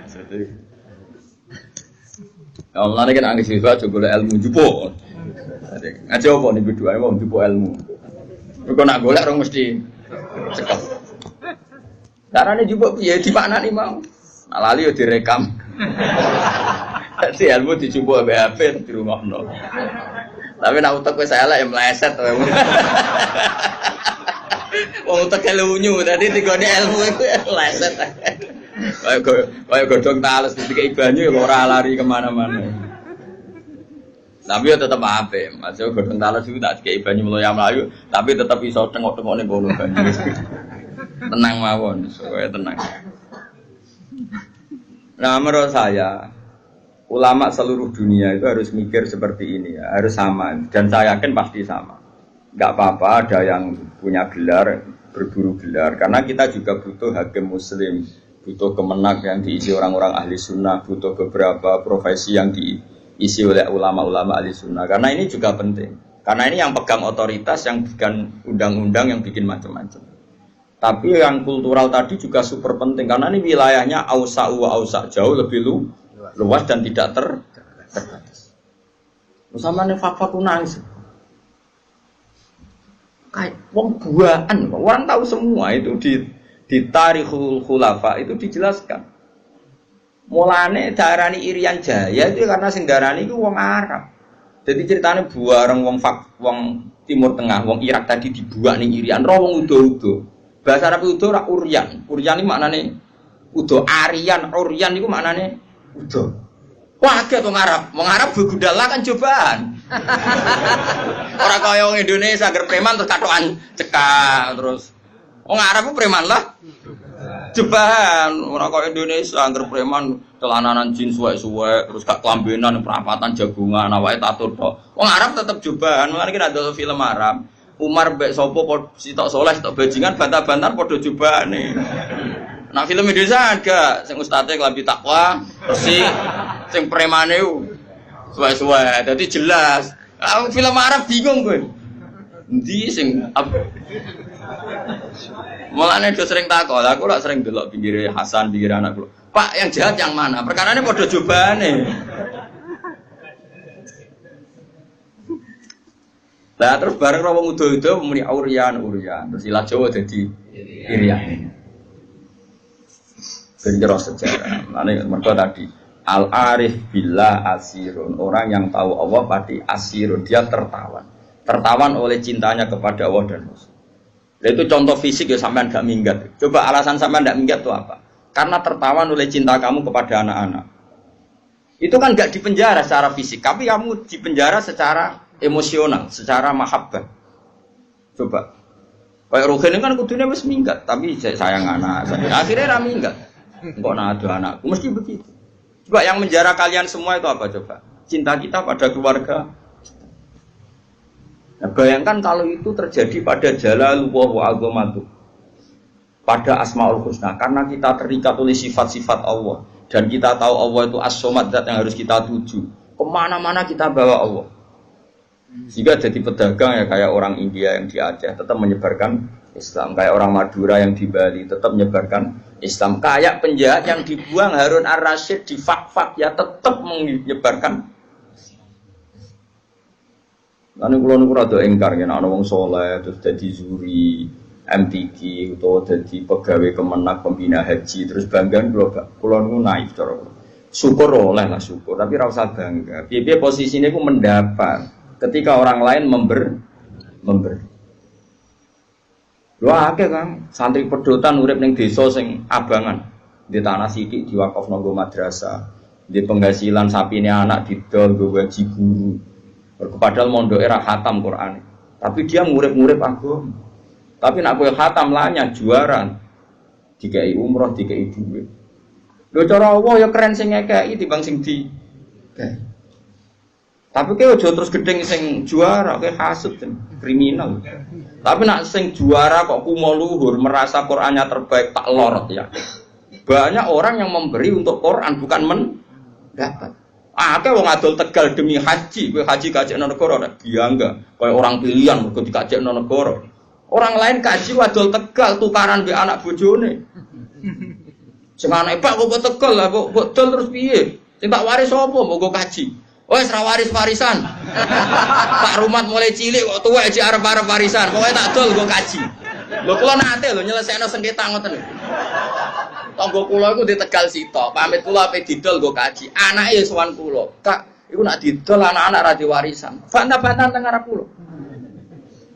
Allah nek anggere siswa aja golek ilmu njupuk. Ngaji apa niku doae wong njupuk ilmu. Kok nak golek rong mesti cekep. Carane njupuk piye dimaknani mau? Nah, lali yo direkam. Dadi ilmu dijupuk ambek HP dirungokno. Tapi nek utek wis elek ya meleset wae. Wong utek lunyu dadi digone ilmu iku meleset. Kayak godhong tales dikai banyu ya ora lari kemana-mana. Tapi ya tetep apik. Masuk godhong tales iku tak dikai banyu mlayu, tapi tetep iso tengok-tengok ning kono banyu. Tenang mawon, supaya tenang. Nah, menurut saya ulama seluruh dunia itu harus mikir seperti ini ya, harus sama. Dan saya yakin pasti sama. Enggak apa-apa ada yang punya gelar, berburu gelar. Karena kita juga butuh hakim muslim, butuh kemenak yang diisi orang-orang ahli sunnah, butuh beberapa profesi yang diisi oleh ulama-ulama ahli sunnah. Karena ini juga penting. Karena ini yang pegang otoritas, yang bikin undang-undang, yang bikin macam-macam. Tapi yang kultural tadi juga super penting karena ini wilayahnya ausa jauh lebih luas dan tidak terbatas. Sama nih fakta nangis. Kayak wong buaan, orang tahu semua itu di Tarikhul Khulafa itu dijelaskan. Mulane darani Irian Jaya itu karena sing darani itu wong Arab. Jadi ceritanya buareng wong Timur Tengah, wong Irak tadi dibuat ning Irian, roh wong udo-udo. Bahasa Arab udo ora uryan. Uryan iki maknane udo, Aryan, uryan iku maknane udo. Wah, agak wong Arab. Wong Arab begudala kan cobaan. Ora kaya wong Indonesia agar preman terus katokan cekak terus. Wong Arab ku preman lah. Cobaan. Ora kaya Indonesia agar preman celananan jin suwek-suwek terus gak kelambenan perapatan jagungan awake tatur tok. Wong Arab tetep cobaan. Mulane kita ada film Arab. Umar mbek sapa sitok soleh sitok bajingan bantah-bantar padha jobane. Nah film Indonesia ada sing ustate klambi takwa, bersih, sing premane suwe-suwe. Dadi jelas. Film Arab bingung kowe. Endi sing Mulane do sering takok, aku lak sering delok pinggire Hasan, pinggire anak kula. Pak yang jahat yang mana? Perkarane padha jobane. Lah terus bareng wong udo-udo muni uryan. Terus ilah Jawa dadi Irian. Penjero sejarah. Mane mergo tadi al-arif billah asirun. Orang yang tahu Allah pasti asirun, dia tertawan. Tertawan oleh cintanya kepada Allah dan Rasul. Itu contoh fisik ya sampean gak minggat. Coba alasan sampean gak minggat itu apa? Karena tertawan oleh cinta kamu kepada anak-anak. Itu kan gak dipenjara secara fisik, tapi kamu dipenjara secara emosional, secara mahabbah. Coba. Kayak Ruhin kan kudune wis minggat, tapi sayang anak. Akhirnya ra minggat. Engko ada anakku mesti begitu. Coba yang menjara kalian semua itu apa coba? Cinta kita pada keluarga. Nah, bayangkan kalau itu terjadi pada Jalalullah wa azamatu. Pada Asmaul Husna, karena kita terikat oleh sifat-sifat Allah dan kita tahu Allah itu as-somad, zat yang harus kita tuju. Kemana-mana kita bawa Allah. Sehingga jadi pedagang ya kayak orang India yang di Aceh tetap menyebarkan Islam, kayak orang Madura yang di Bali tetap menyebarkan Islam, kayak penjahat yang dibuang Harun Ar-Rasyid di Fak-Fak ya tetap menyebarkan. Lalu kalau niku rada engkar yen ana wong saleh terus dadi juri MTQ atau dadi pegawai Kemenak pembina haji terus banggaan kula niku naif cara. syukur oleh lah syukur, tapi ra usah bangga. Piye posisinya ku mendapat ketika orang lain memberi. Lho akeh Kang, santri pedotan urip ning desa sing abangan. Di tanah sithik diwakafno nggo madrasah. Di penghasilan sapine anak didol nggo ngaji guru. Padahal mondoke ra khatam Quran. Tapi dia ngurip-ngurip agama. Tapi nak kowe khatam lanya juara. Dikai umroh, dikai duit. Lho cara Allah ya keren sing ngekeki timbang sing di. Tapi kowe aja terus gedeng sing juara, kowe hasud kriminal. Tapi nak sing juara kok kumo luhur merasa Qur'annya terbaik tak lorot ya. Banyak orang yang memberi untuk Quran bukan mendapat. Akeh wong adol Tegal demi haji, kowe haji kajekno negara nek biangga, kaya orang pilihan mergo dikajekno negara. Orang lain kaji adol Tegal tukaran mbek anak bojone. Sing anake Pak kok Tegal lah kok dol terus piye? Sing tak waris sapa mbok kaji? Wes ra waris-warisan. Pak Rumat mulai cilik kok tuwek aja arep-arep warisan. Pokoke tak dol nggo kaji. Lho kula nate lho nyelesekno sengketa ngoten. Tangga kula iku di Tegal sitok, pamit kula ape didol nggo kaji. Anake ya sowan kula. Kak, iku nak didol anak-anak ra diwarisan. Bantah-bantahan teng arep kula.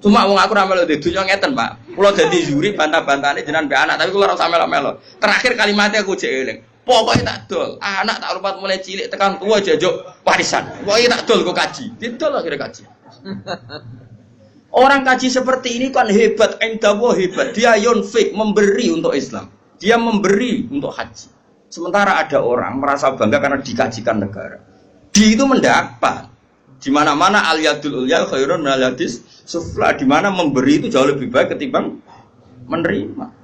Cuma wong aku ra melu di dunya ngeten, Pak. Kula dadi juri bantah-bantahane jenengan mbek anak, tapi kula ora usah melo-melo. Terakhir kalimatnya aku jek eling. Pokoknya tak dol, anak tak rupat mulai cilik tekan tua jajuk warisan. Pokoknya tak dol kok kaji, didol akhirnya kaji. Orang kaji seperti ini kan hebat, indawo hebat. Dia yunfik memberi untuk Islam, dia memberi untuk haji. Sementara ada orang merasa bangga karena dikajikan negara. Di itu mendapat. Di mana-mana al yadul ulya khairun minal yadis sufla. Di mana memberi itu jauh lebih baik ketimbang menerima.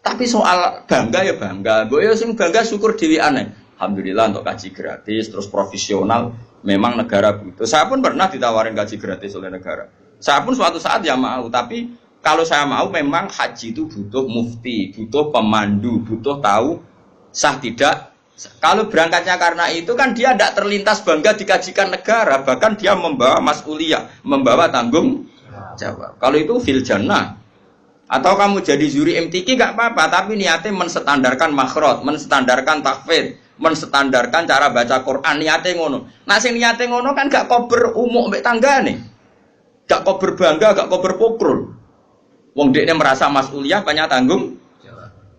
Tapi soal bangga ya bangga, gue ya sing bangga syukur diri aneh. Alhamdulillah untuk kaji gratis, terus profesional, memang negara butuh. Saya pun pernah ditawarin kaji gratis oleh negara. Saya pun suatu saat ya mau, tapi kalau saya mau memang haji itu butuh mufti, butuh pemandu, butuh tahu sah tidak. Kalau berangkatnya karena itu kan dia tidak terlintas bangga dikajikan negara, bahkan dia membawa mas'uliyah, membawa tanggung jawab. Kalau itu fil jannah. Atau kamu jadi juri MTQ gak apa-apa, tapi niatnya menstandarkan makhraj, menstandarkan tahfidz, menstandarkan cara baca Quran, niatnya ngono. Nah sing niatnya ngono kan gak kober umuk mbek tanggane. Gak kober bangga, gak kober pokrol. Wong dekne merasa mas'uliyah banyak tanggung.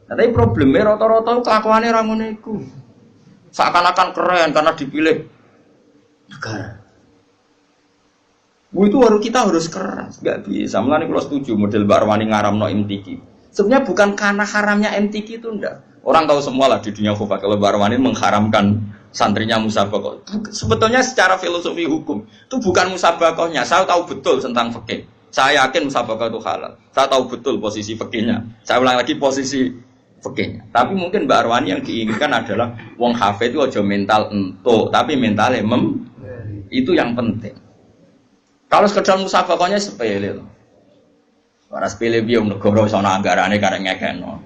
Nah, tapi problemnya rata-rata kelakuannya ra ngono iku. Seakan-akan keren karena dipilih negara. Itu kita harus keras, nggak bisa. Mulane kalau setuju model Mbak Arwani ngaramno MTQ. Sebenarnya bukan karena haramnya MTQ itu enggak. Orang tahu semua lah di dunia khufah kalau Mbak Arwani mengharamkan santrinya musabakoh. Sebetulnya secara filosofi hukum itu bukan musabakohnya. Saya tahu betul tentang fikih. Saya yakin musabakoh itu halal. Saya tahu betul posisi fikihnya. Saya ulang lagi posisi fikihnya. Tapi mungkin Mbak Arwani yang diinginkan adalah wong hafid itu aja mental entuk, tapi mentalnya itu yang penting. Kalau sekedar musabakohnya sepele loh. Para sepele biar negara sana anggarannya karena ngekeno.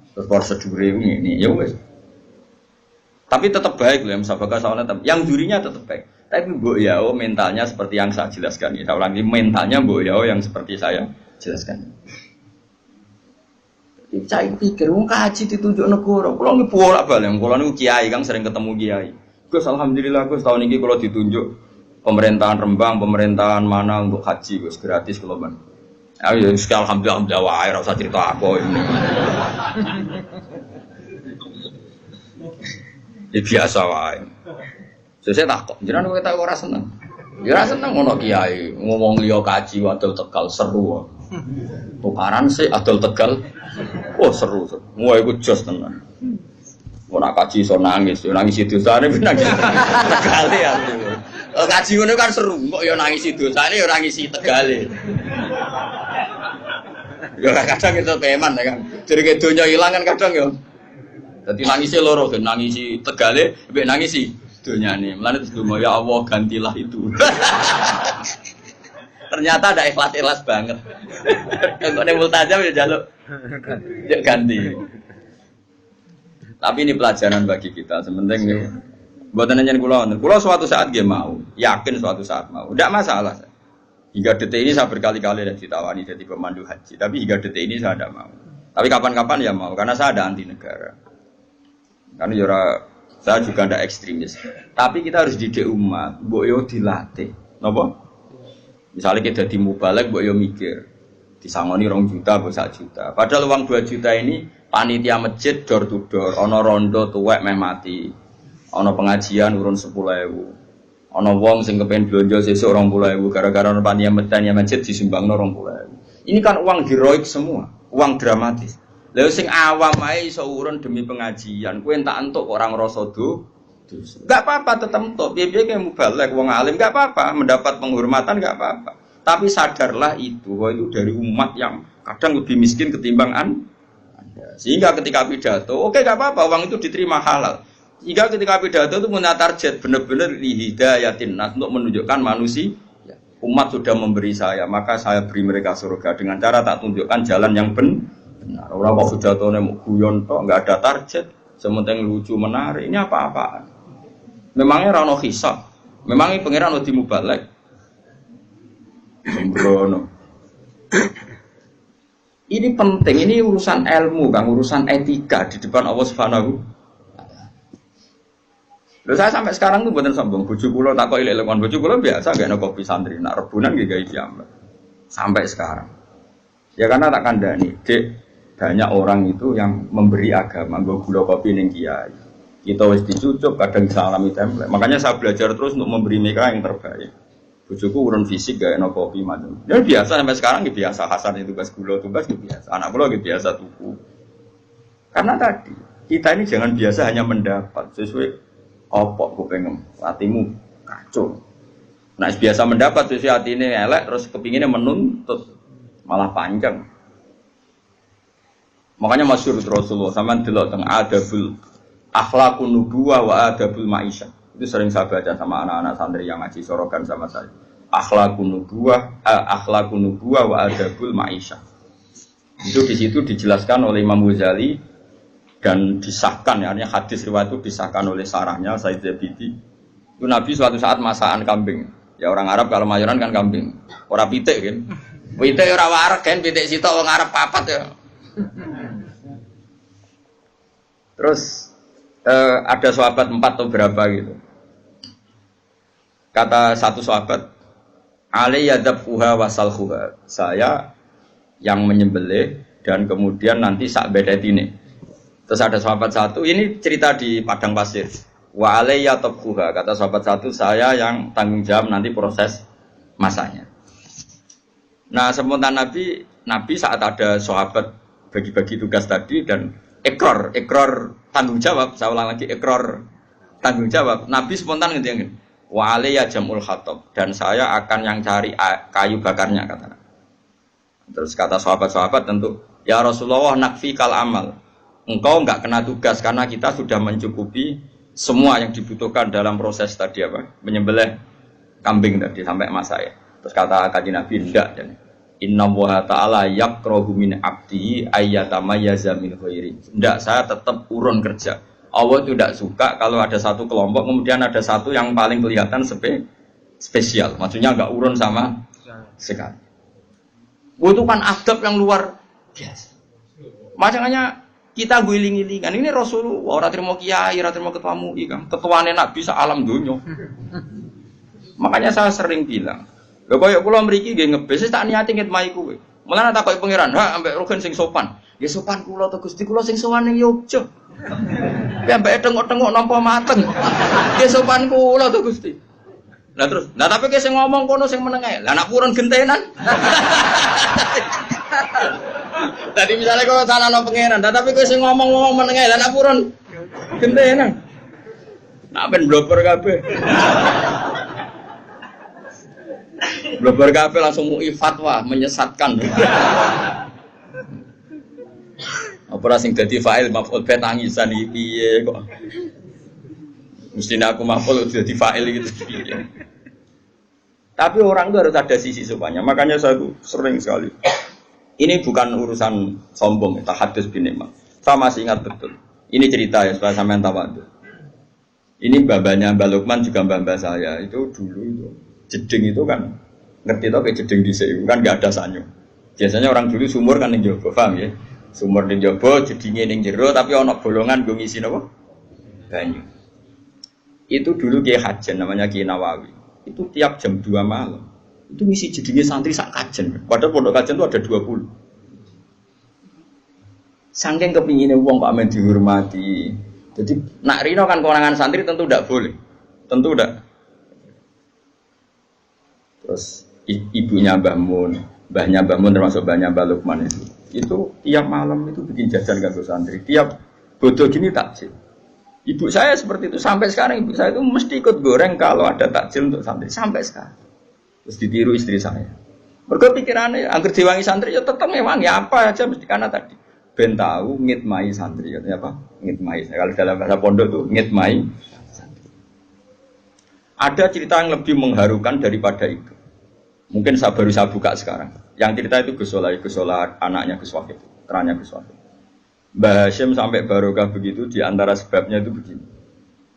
Terus prosedur ini ya wes. Tapi tetap baik loh musabakoh soalnya tetap. Yang jurinya tetap baik. Tapi Mbok Yao mentalnya seperti yang saya jelaskan. Saya ulangi mentalnya Mbok Yao yang seperti saya jelaskan. Saya pikir wong kaji ditunjuk negara. Kalau nggih bolak-balik, kalau niku kiai Kang sering ketemu kiai. Gus alhamdulillah Gus tahun ini kalau ditunjuk pemerintahan Rembang, pemerintahan mana untuk haji Gus gratis kalau ban. Ya alhamdulillah wae ora usah cerita aku ini. Ya biasa wae. Saya takut, jenengan kowe tak ora seneng. Ya ora seneng ngono kiai ngomong liya kaji wadul Tegal seru. Tukaran sih adol Tegal. Oh seru. Wah iku jos tenan. Ora kaji iso nangis, nangis dosane nangis Tegale ya. Kaji ngono kan seru, kok ya nangisi dosane ya nangisi Tegale. Ya kadang itu peman ya kan. Jenenge donya ilang kan kadang ya. Dadi nangisi loro, nangisi Tegale, mbek nangisi donyane. Mulane terus ngomong ya Allah gantilah itu. Ternyata ada ikhlas-ikhlas banget. Kok nek multajam ya jaluk ya ganti. Tapi ini pelajaran bagi kita. Sementing nih buat nanya kula suatu saat dia mau, yakin suatu saat mau. Tidak masalah. Hingga detik ini saya berkali-kali ditawani jadi pemandu haji. Tapi hingga detik ini saya tidak mau. Tapi kapan-kapan ya mau, karena saya ada anti negara. Karena jora Saya juga tidak ekstremis. Tapi kita harus didik umat. Mbok yo dilatih. Napa? Misalnya kita di mubalek, mbok yo mikir. Disangoni 2 juta, 1 juta. Padahal uang 2 juta ini panitia masjid door to door. Ono rondo tuwek meh mati. Ono pengajian urun 10.000. Ono wong sing kepen blonjo sesuk 20.000 gara-gara ono panitia masjid disumbangno 20.000. Ini kan uang heroik semua, uang dramatis. Lha sing awam ae iso urun demi pengajian, kowe entak entuk orang rasa dosa. Enggak apa-apa tetep entuk, piye-piye kowe mubalek wong alim enggak apa-apa, mendapat penghormatan enggak apa-apa. Tapi sadarlah itu, bahwa itu dari umat yang kadang lebih miskin ketimbang Anda. Sehingga ketika pidato, oke enggak apa-apa, uang itu diterima halal. Sehingga ketika pidato itu punya target benar-benar lihidayatin nas untuk menunjukkan manusia. Umat sudah memberi saya, maka saya beri mereka surga dengan cara tak tunjukkan jalan yang benar. Orang kok pidatonya mau guyon tok, nggak ada target, sementing lucu menarik. Ini apa-apaan? Memangnya rano hisab, memangnya pangeran udah mubalek. Sembrono. Ini penting, ini urusan ilmu, kan urusan etika di depan Allah Subhanahu. Loh, saya sampai sekarang tuh bener sombong. Bojo kula takoki lek lekon bojo kula biasa gak ana kopi santri, nak rebunan nggih gawe diambak. Sampai sekarang. Ya karena tak kandhani, Dek, banyak orang itu yang memberi agama, nggo gula kopi ning kiai. Kita wis dicucuk kadang salami template. Makanya saya belajar terus untuk memberi mereka yang terbaik. Bojoku urun fisik gak ana kopi macam. Ya biasa sampai sekarang ya biasa Hasan itu tugas gula tugas itu biasa. Anak kula gitu biasa tuku. Karena tadi kita ini jangan biasa hanya mendapat sesuai opok kupengem, hatimu kacau. Nah, biasa mendapat sesuai hati ini elek, terus kepinginnya menuntut, malah panjang. Makanya masyhur Rasulullah sama delok teng adabul akhlaqun nubuwah wa adabul ma'isyah. Itu sering saya baca sama anak-anak santri yang ngaji sorokan sama saya. Akhlaqun nubuwah wa adabul ma'isyah. Itu di situ dijelaskan oleh Imam Ghazali dan disahkan, ya, artinya hadis riwayat itu disahkan oleh sarahnya Said Zabidi. Itu Nabi suatu saat masakan kambing. Ya orang Arab kalau mayoran kan kambing. Ora pitik kan. Pitik ora wareg kan, pitik sitok wong Arab papat ya. Terus ada sahabat 4 atau berapa gitu. Kata satu sahabat, "Aliyadabhuha wasalhuha." Saya yang menyembelih dan kemudian nanti sak bedetine. Terus ada sahabat satu, ini cerita di padang pasir. Wa alayya tabkhuha, kata sahabat satu, saya yang tanggung jawab nanti proses masaknya. Nah, spontan Nabi saat ada sahabat bagi-bagi tugas tadi dan ikrar tanggung jawab, saya ulang lagi, ikrar tanggung jawab. Nabi spontan ngene, wa alayya jamul hatab, dan saya akan yang cari kayu bakarnya, kata. Terus kata sahabat-sahabat tentu, ya Rasulullah nakfi kal amal. Engkau enggak kena tugas karena kita sudah mencukupi semua yang dibutuhkan dalam proses tadi apa? Menyembelih kambing tadi sampai masak ya. Terus kata Kanjeng Nabi ndak dan inna wa ta'ala yakrahu min 'abdihi ayyatamayyaza min ghairi. Ndak, saya tetap urun kerja. Allah itu tidak suka kalau ada satu kelompok kemudian ada satu yang paling kelihatan spesial. Maksudnya enggak urun sama sekali. Itu kan adab yang luar biasa. Makanya kita guling-gilingan ini Rasulullah, orang terima kiai, orang terima ketua MUI kan, ketuane Nabi sak alam dunya. Makanya saya sering bilang, lho koyo kula mriki nggih ngebes tak niati ngitmai kowe. Mulane tak koyo pangeran, ha ambek rugen sing sopan. Nggih sopan kula to Gusti, kula sing sowan ning Yogya. Ya ambek tengok-tengok nampa mateng. Nggih sopan kula to Gusti. Lah terus, nah tapi ki sing ngomong kono sing meneng ae. Lah nak purun gentenan. Tadi misalnya kalau salah no pangeran, tapi kowe sing ngomong meneng ae, lah nak purun gentenan. Nak ben blober kabeh. Blober kabeh langsung MUI fatwa menyesatkan. Apa sing dadi fa'il maf'ul bi tangisan iki piye kok. Mestinya aku maf'ul dadi fa'il gitu piye. Tapi orang itu harus ada sisi sopannya. Makanya saya tuh sering sekali. Ini bukan urusan sombong, tahadus bin nikmah. Saya masih ingat betul. Ini cerita ya supaya sampean tahu. Ini babanya Mbak Lukman juga mbak saya. Itu dulu itu jeding itu kan ngerti tau kayak jeding dhisik itu kan enggak ada sanyo. Biasanya orang dulu sumur kan ning jaba, paham ya? Sumur ning jaba, jedinge ning jero tapi ana bolongan nggo ngisi napa? Banyu. Itu dulu Kiai Hajen namanya Kiai Nawawi. Itu tiap jam 2 malam. Itu ngisi jedingnya santri sak kajen. Padahal pondok kajen itu ada 20. Saking kepinginnya wong Pak Men dihormati. Jadi nak Rino kan kewenangan santri tentu tidak boleh. Tentu tidak. Terus ibunya Mbah Mun, mbahnya Mbah Mun termasuk mbahnya Mbah Lukman itu tiap malam itu bikin jajan kanggo santri. Tiap bodoh gini takjil. Ibu saya seperti itu sampai sekarang. Ibu saya itu mesti ikut goreng kalau ada takjil untuk santri sampai sekarang. Terus ditiru istri saya. Mergo pikirannya angger diwangi santri ya tetep ngewangi apa aja mesti karena tadi ben tahu ngitmai santri katanya apa? Ngitmai. Kalau dalam bahasa pondok tuh ngitmai santri. Ada cerita yang lebih mengharukan daripada itu. Mungkin saya baru saya buka sekarang. Yang cerita itu Gus Solah anaknya Gus Wahid, terannya Gus Wahid. Mbah Hasyim sampai barokah begitu di antara sebabnya itu begini.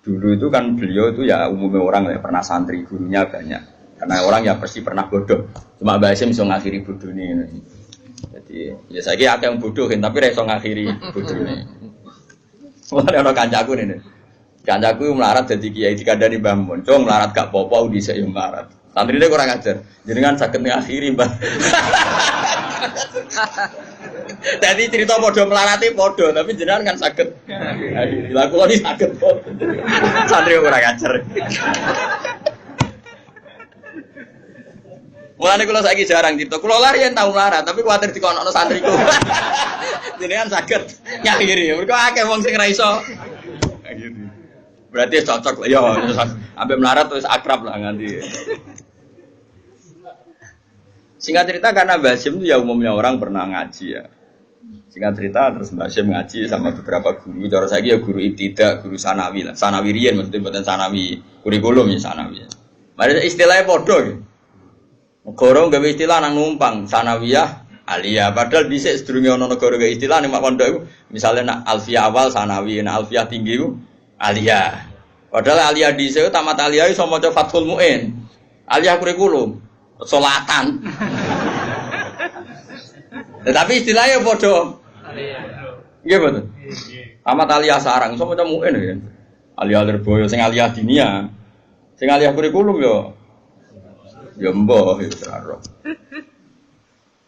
Dulu itu kan beliau itu ya umumnya orang yang pernah santri, gurunya banyak. Karena orang yang pasti pernah bodoh. Cuma Mbah Hasyim bisa ngakhiri bodoh ini. Jadi ya saya kira ada yang bodohin tapi reso ngakhiri bodoh ini. Mulai orang kancaku ini. Kancaku melarat jadi kiai dikandani Mbah Mun. Cung melarat gak popo di saya melarat. Santri dia kurang ajar. Jadi kan sakit ngakhiri Mbah. Jadi cerita podo melarati podo tapi jenengan kan sakit. Dilakukan ini sakit podo. Santri kurang ajar. Mulane kula saiki jarang cerita. Kula lari yen tau melarat, tapi kuwatir dikonokno santriku. Jenengan saged nyakhiri. Mergo akeh wong sing ra iso. Gitu. Berarti cocok lah ya. Sampai melarat terus akrab lah nganti. Singkat cerita karena Mbah Hasyim itu ya umumnya orang pernah ngaji ya. Singkat cerita terus Mbah Hasyim ngaji sama beberapa guru. Cara saiki ya guru ibtidak, guru sanawi lah. Sanawi riyen maksudnya mboten sanawi kurikulum ya sanawi. Mari istilahnya padha gitu. Negara gawe istilah nang numpang sanawiyah aliyah padahal dhisik sedurunge ana negara gawe istilah ning mak pondok iku misale nak alfiyah awal sanawi nak alfiyah tinggi iku aliyah padahal aliyah dhisik tamat aliyah iso maca Fathul Muin aliyah kurikulum salatan tetapi istilahnya padha aliyah nggih betul tamat aliyah sarang iso maca Muin ya aliyah Lirboyo sing aliyah dinia sing aliyah kurikulum ya mbah itu terarok.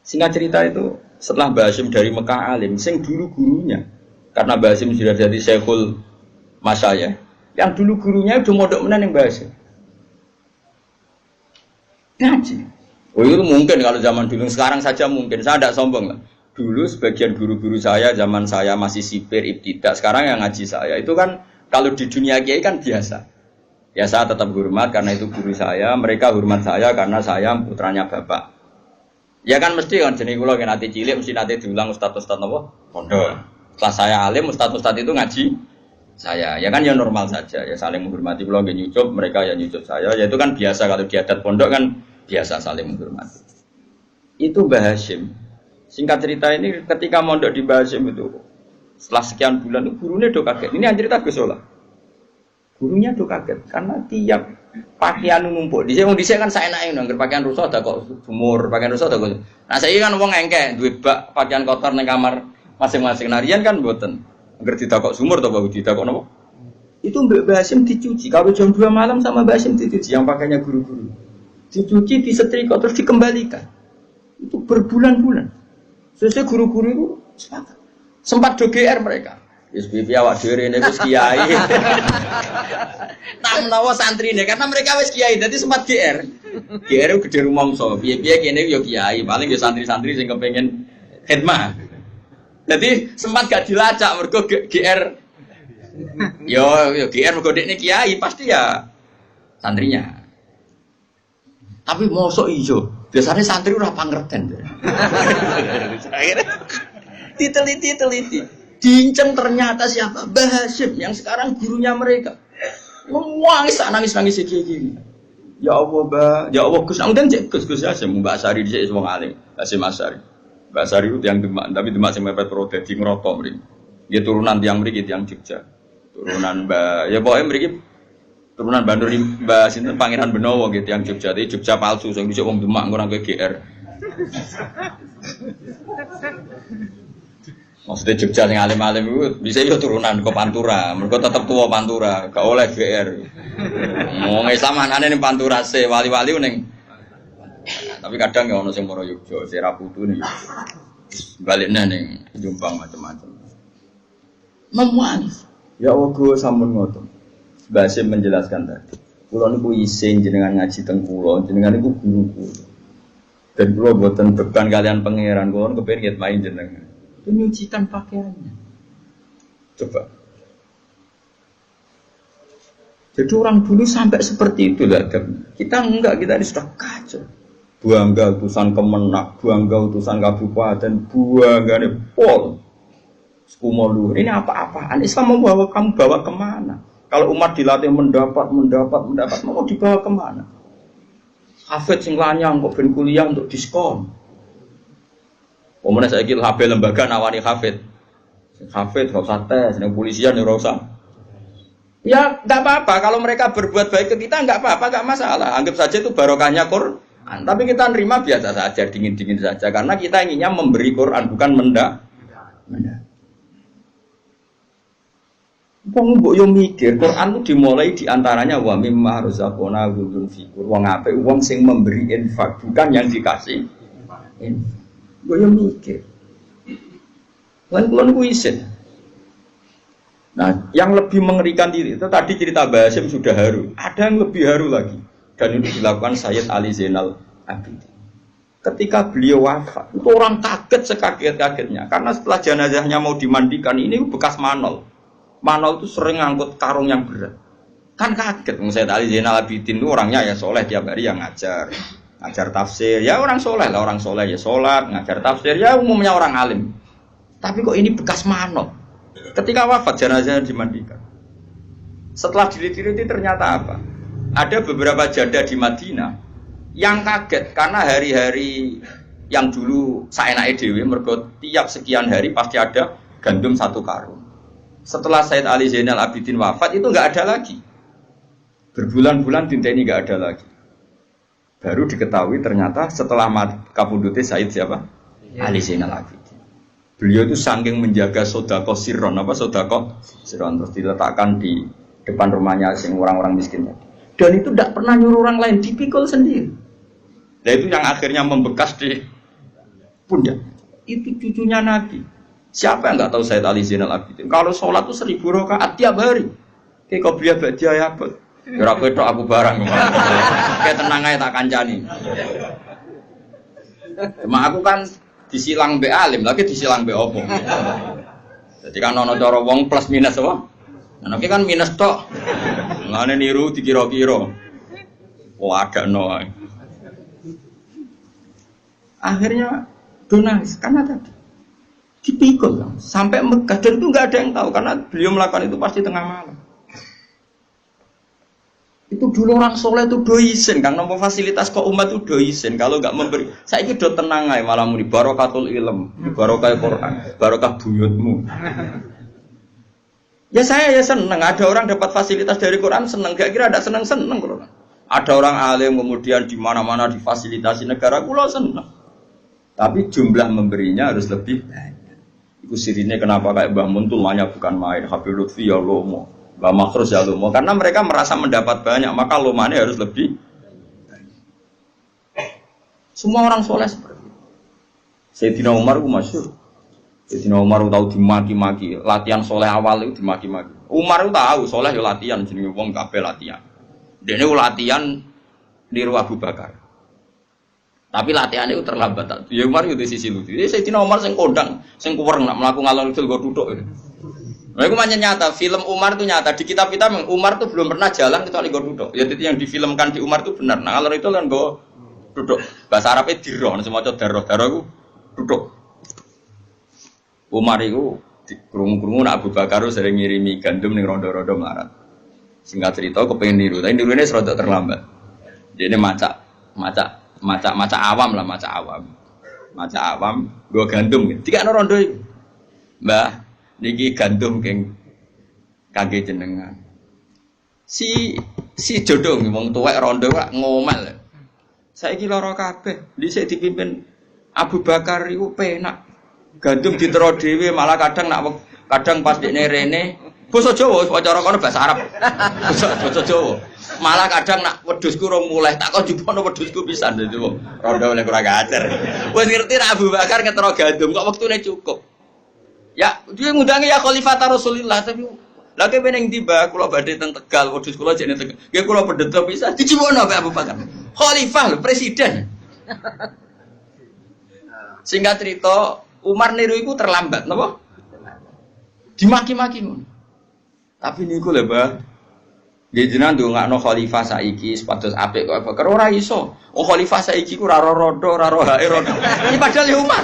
Singkat cerita itu setelah Mbah Hasyim dari Mekah alim, sing dulu gurunya karena Mbah Hasyim sudah jadi Syekhul Masyayikh, yang dulu gurunya udah mondok menan yang Mbah Hasyim. Ngaji. Oh itu mungkin kalau zaman dulu, sekarang saja mungkin. Saya tidak sombong lah. Dulu sebagian guru-guru saya zaman saya masih sipir ibtidak, sekarang yang ngaji saya itu kan kalau di dunia kiai kan biasa. Ya saya tetap hormat karena itu guru saya, mereka hormat saya karena saya putranya bapak. Ya kan mesti kan jenis kula nek nanti cilik mesti nanti diulang ustaz-ustaz napa? Pondok. Setelah saya alim ustaz-ustaz itu ngaji saya. Ya kan ya normal saja ya saling menghormati kula nggih nyucup, mereka ya nyucup saya. Ya itu kan biasa kalau di adat pondok kan biasa saling menghormati. Itu Mbah Hasyim. Singkat cerita ini ketika mondok di Mbah Hasyim itu setelah sekian bulan itu gurunya do kaget. Ini cerita Gus Solah. Gurunya tuh kaget karena tiap pakaian numpuk. Di sini kan saya naik nangger pakaian rusak ada kok sumur, pakaian rusak ada kok. Nah saya kan wong engke duwe bak pakaian kotor nang kamar masing-masing. Narian kan mboten. Angger ditakok sumur to bagus ditakok napa? Itu Mbah Hasyim dicuci. Kalau jam 2 malam sama Mbah Hasyim dicuci yang pakainya guru-guru. Dicuci, disetrika terus dikembalikan. Itu berbulan-bulan. Sesuai guru-guru itu sempat do GR mereka. SPP awak dhewe rene wis kiai. Tak menawa santrine karena mereka wis kiai dadi sempat GR. GR ku gede rumangsa. Piye-piye kene yo kiai, paling yo santri-santri sing kepengin khidmah. Dadi sempat gak dilacak mergo GR. Yo GR mergo dekne kiai pasti ya santrinya. Tapi mosok iso. Biasanya santri ora pangerten. Diteliti. Diinceng ternyata siapa? Mbah Hasyim yang sekarang gurunya mereka. Nangis gini. Ya Allah, Mbah. Ya Allah, Gus. Nang Gus Hasyim Mbak Asari dhisik wong alim. Hasyim Asari. Mbak Asari itu yang Demak, tapi Demak sing mepet pro dadi ngroto mriki. Dia turunan tiang mriki tiang Jogja. Turunan Mbah. Ya pokoke mriki turunan Bandur Mbah sinten Pangeran Benowo gitu yang Jogja. Tapi Jogja palsu sing dhisik wong Demak ora kowe GR. Maksudnya Jogja yang alim-alim itu bisa ya turunan ke Pantura, mereka tetap tua Pantura, gak oleh GR. Wong Islam anane ning Panturase, wali-wali ning. Tapi kadang ya ono sing moro Yogya, Sera Putu ning Yogya. Baliknya ning Jombang macam-macam. Memuangis. Ya Allah sampun ngoten. Mbah Sim menjelaskan tadi. Kula niku isin jenengan ngaji teng kula, jenengan niku guru kula. Dan kula boten beban kalian pangeran, kula kepengin main jenengan. Itu nyucikan pakaiannya. Coba. Jadi orang dulu sampai seperti itu lah. Kita enggak, kita ini sudah kacau. Buangga utusan Kemenak, buangga utusan kabupaten, buangga ini pol. Skumolu. Ini apa-apaan? Islam mau bawa kamu bawa kemana? Kalau umat dilatih mendapat, mau dibawa kemana? Hafid sing lanyang kok ben kuliah untuk diskon. Pemenang saya kira HP lembaga nawani Hafid. Hafid gak usah tes, yang polisian ya usah. Ya nggak apa-apa kalau mereka berbuat baik ke kita nggak apa-apa, nggak masalah. Anggap saja itu barokahnya Quran. Tapi kita nerima biasa saja, dingin-dingin saja karena kita inginnya memberi Quran bukan menda. Wong mbok yo mikir Quran itu dimulai diantaranya wa mimma razaqna ghudun fikur. Wong apik wong sing memberi infak bukan yang dikasih. Mbok yo mikir. Lan kula niku isin. Nah, yang lebih mengerikan diri itu tadi cerita Mbah Hasyim sudah haru. Ada yang lebih haru lagi. Dan itu dilakukan Sayyid Ali Zainal Abidin. Ketika beliau wafat, itu orang kaget sekaget-kagetnya. Karena setelah jenazahnya mau dimandikan, ini bekas manol. Manol itu sering ngangkut karung yang berat. Kan kaget. Sayyid Ali Zainal Abidin itu orangnya ya soleh, tiap hari yang ngajar tafsir. Ya orang soleh lah, orang soleh ya sholat, ngajar tafsir. Ya umumnya orang alim. Tapi kok ini bekas manol. Ketika wafat jenazahnya dimandikan. Setelah diteliti ternyata apa? Ada beberapa janda di Madinah yang kaget karena hari-hari yang dulu saenake dhewe mergo tiap sekian hari pasti ada gandum satu karung. Setelah Sayyid Ali Zainal Abidin wafat itu enggak ada lagi. Berbulan-bulan dinteni enggak ada lagi. Baru diketahui ternyata setelah kapundhute Sayyid siapa? Ali Zainal Abidin. Beliau itu saking menjaga sedekah sirron, sedekah sirron terus diletakkan di depan rumahnya sing orang-orang miskin. Dan itu tidak pernah nyuruh orang lain, dipikul sendiri. Dan itu yang akhirnya membekas di pundak. Itu cucunya Nabi. Siapa yang nggak tahu Sayyid Ali Zainal Abidin? Kalau sholat itu 1000 rakaat tiap hari. Kayak kau beli badia ya apa? Kira aku aku barang. Kayak tenang aja tak kancani. Cuma aku kan disilang be alim, lagi disilang be opo. Jadi kan ono cara wong plus minus apa? Nah, kan minus tok. Ngene niru dikira-kira. Oh, ada no. Akhirnya donas karena tadi dipikul sampai Mekah dan itu nggak ada yang tahu karena beliau melakukan itu pasti tengah malam. Itu dulu orang soleh itu doisen kan, nomor fasilitas kok umat itu doisen kalau nggak memberi. Saya ini do tenang aja malah muni barokatul ilm, barokah Quran, barokah buyutmu. Ya saya ya seneng, ada orang dapat fasilitas dari Quran seneng, gak kira ada seneng-seneng Quran. Ada orang alim kemudian di mana-mana difasilitasi negara, kula seneng. Tapi jumlah memberinya harus lebih banyak. Itu sirine kenapa kayak Mbah Mun tulanya bukan main, Habib Lutfi ya lomo, Mbah Makhrus ya lomo, karena mereka merasa mendapat banyak, maka lomane harus lebih banyak. Semua orang soleh seperti itu. Sayyidina Umar itu masyhur. Sayyidina Umar tahu dimaki-maki, latihan soleh awal itu dimaki-maki. Umar itu tahu soleh ya latihan, jenenge wong kabeh latihan. Dene latihan niru Abu Bakar. Tapi latihannya itu terlambat. Ya Umar itu di sisi lucu. Jadi Sayyidina Umar sing kondang, sing kuwereng nak mlaku ngalor ngidul go duduk. Nah, itu nyata, film Umar itu nyata. Di kitab kita Umar itu belum pernah jalan kecuali go duduk. Ya itu yang difilmkan di Umar itu benar. Nah, ngalor itu kan go duduk. Bahasa Arabnya dirah, semacam darah itu duduk. Umar itu krungu-krungu nak Abu Bakar sering ngirimi gandum ning rondo-rondo melarat. Singkat cerita kepengen niru, tapi nirunya serodok terlambat. Jadi maca awam lah, maca awam. Gua gandum, tiga rondo itu. Mbah, niki gandum keng kage jenengan. Si jodoh wong tuwek rondo kok ngomel. Saiki lara kabeh. Dhisik dipimpin Abu Bakar iku penak. Gandum ditero dhewe malah kadang pas dekne rene Basa Jawa cara kono bahasa Arab. Basa Jawa. Malah kadang nak wedhusku rong mulai tak kok jupono wedhusku pisan dadi rondo oleh kurang ajar. Wis ngerti nak Abu Bakar ngetro gandum kok wektune cukup. Ya, dia ngudangi ya Khalifah Rasulullah tapi lagi beneng tiba kula badhe teng Tegal wedhus kula jekne Tegal. Nggih kula pendeta pisan dijuwono Pak Abu Bakar. Khalifah lho presiden. Singkat cerita Umar niru iku terlambat napa? Dimaki-maki ngono. Tapi niku lho, Mbah. Nggih jenengan ndongakno khalifah saiki sepados apik kok Bakar ora iso. Oh khalifah saiki ku ora rodo, ora rohae rodo. Iki padahal ya Umar.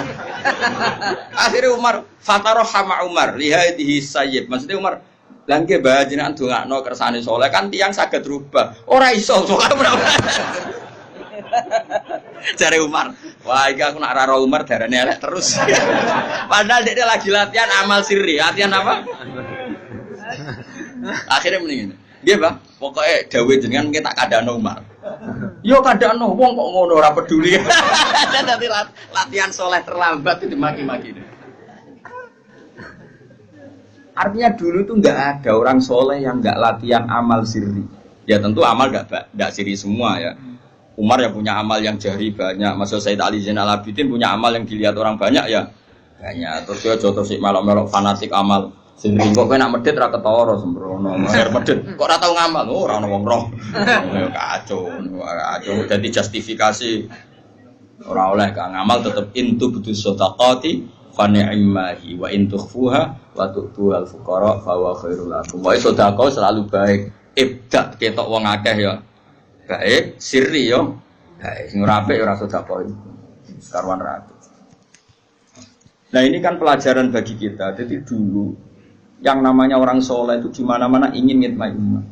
Akhirnya Umar fatarahama Umar lihadihi sayyib. Maksudnya Umar lan nggih Mbah jenengan ndongakno kersane saleh kan tiyang saged rubah. Ora iso soalnya Jare Umar, wah iki aku nak raro Umar darane elek terus. Padahal dia lagi latihan amal sirri. Latihan apa? Akhirnya mendingin. Nggih, Pak. Pokoke dawuh jenengan ki tak kandhano Umar. Yo kandhano wong kok ngono ora peduli. Dadi latihan soleh terlambat itu dimaki-maki. Artinya dulu tuh nggak ada orang soleh yang nggak latihan amal sirri. Ya tentu amal nggak sirri semua ya. Umar yang punya amal yang jahri banyak. Maksud Sayyid Ali Zainal Abidin punya amal yang dilihat orang banyak ya banyak. Terus dia jodoh si melok-melok fanatik amal. Sendiri kok nak medit ra ketara sembrono. Mer medit kok ora tau ngamal. Oh ora ono wong roh. Kacau. Dadi justifikasi ora oleh ka ngamal tetep intu butuh sedaqati fa ni'mahi wa in tukhfuha wa tu'tuhal fuqara fa huwa khairul lakum. Wa sedekah selalu baik. Ibda ketok wong akeh ya. Baik, sirri yo. Baik, sing ora apik ora sedekah. Sekarwan rapi. Nah ini kan pelajaran bagi kita. Jadi dulu yang namanya orang soleh itu di mana-mana ingin ngitmai umat.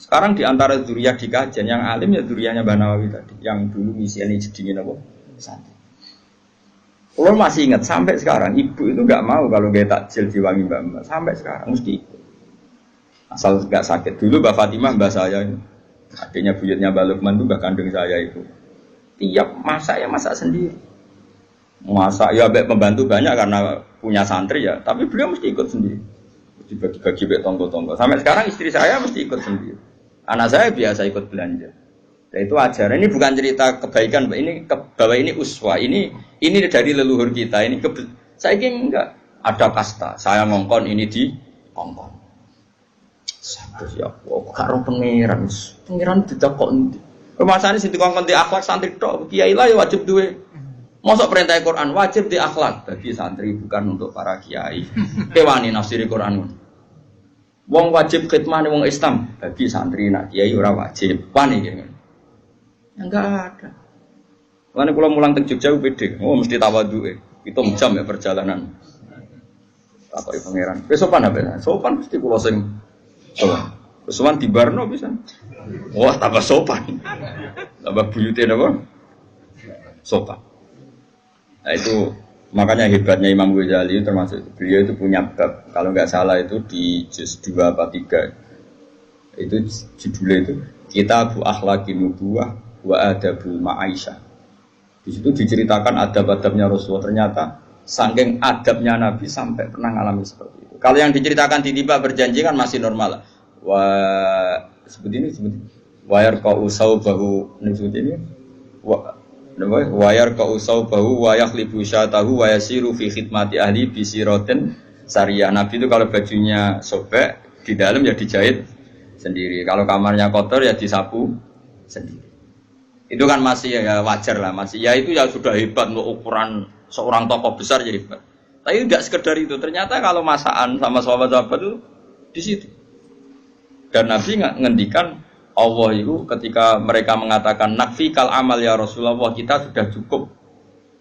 Sekarang di antara dzurriyyah di kajian yang alim ya dzurriyyahnya Mbah Nawawi tadi, yang dulu misinya jedingin apa? Santri. Kalau masih ingat sampai sekarang ibu itu nggak mau kalau gaya takjil diwangi mbak sampai sekarang mesti ikut. Asal nggak sakit. Dulu Mbak Fatimah mbak saya ini. Adiknya buyutnya Mbak Lukman itu mbak kandung saya itu. Tiap masak ya masak sendiri. Masak ya pembantu banyak karena punya santri ya, tapi beliau mesti ikut sendiri. Dibagi-bagi bek tonggo-tonggo. Sampai sekarang istri saya mesti ikut sendiri. Anak saya biasa ikut belanja. Nah, itu ajaran. Ini bukan cerita kebaikan, ini bahwa ini uswah. Ini dari leluhur kita. Ini saya ingin enggak ada kasta. Saya ngongkon ini di ngongkon. Terus ya, karo pangeran tidak kok. Permasalahan sing dikongkon di akhlak santri tok. Kiai lah ya wajib duwe. Mosok perintah Quran wajib di akhlak bagi santri bukan untuk para kiai. Kewani nafsiri Quran. Wong wajib khidmah wong Islam bagi santri nak kiai ora wajib. Wani gitu. Enggak ada. Wani kula mulang teng Jogja pede. Oh mesti tawadhuke. 7 jam ya perjalanan. Apa pangeran. Wis sopan apa? Sopan mesti kula sing sopan. Sopan di Barno bisa. Wah tambah sopan. Tambah buyute napa? Sopan. Nah itu makanya hebatnya Imam Ghazali termasuk beliau itu punya bab kalau nggak salah itu di juz 2 apa 3 itu judulnya itu Kitab Akhlaqin Nubuwah wa Adabul Ma'aisyah. Di situ diceritakan adab-adabnya Rasulullah, ternyata saking adabnya Nabi sampai pernah ngalami seperti itu. Kalau yang diceritakan tiba-tiba berjanji kan masih normal. Seperti ini wa yarqa'u saubahu seperti ini wayar kausau bahu wayak libu syatahu wayasiru fi khidmati ahli bisiroten syariah. Nabi itu kalau bajunya sobek di dalam ya dijahit sendiri, kalau kamarnya kotor ya disapu sendiri. Itu kan masih ya wajar lah, masih ya itu ya sudah hebat untuk ukuran seorang tokoh besar ya hebat. Tapi tidak sekedar itu, ternyata kalau masakan sama sahabat-sahabat itu di situ. Dan Nabi ngendikan Allah itu ketika mereka mengatakan nakfi kal amal ya Rasulullah, kita sudah cukup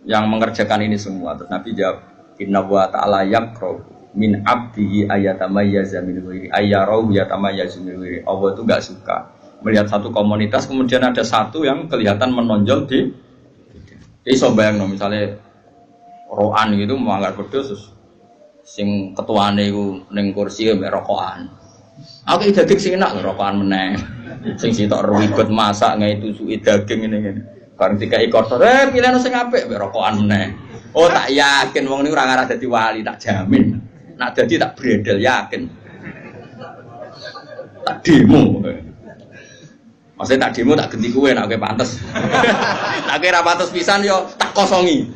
yang mengerjakan ini semua. Terus Nabi jawab inna wa ta'ala yakro min abdihi ayatamayyaza min wiri ayyarahu yatamayyaza min wiri. Allah itu gak suka melihat satu komunitas kemudian ada satu yang kelihatan menonjol di iso bayangno misalnya roan gitu melanggar wedhus sing ketuane iku ning kursi mbek rokokan. Aku iki daging sing enak rokokan meneh. Sing sitok ribet masak ngai tusuki daging ngene-ngene. Bareng dikai kotor, pilihno sing apik mbek rokokan meneh. Oh tak yakin wong niku ora ngarah dadi wali, tak jamin. Nak dadi tak bredel yakin. Tak demo. Maksudnya tak demo tak ganti kowe nek kowe pantes. Nek kowe ra pantes pisan yo tak kosongi.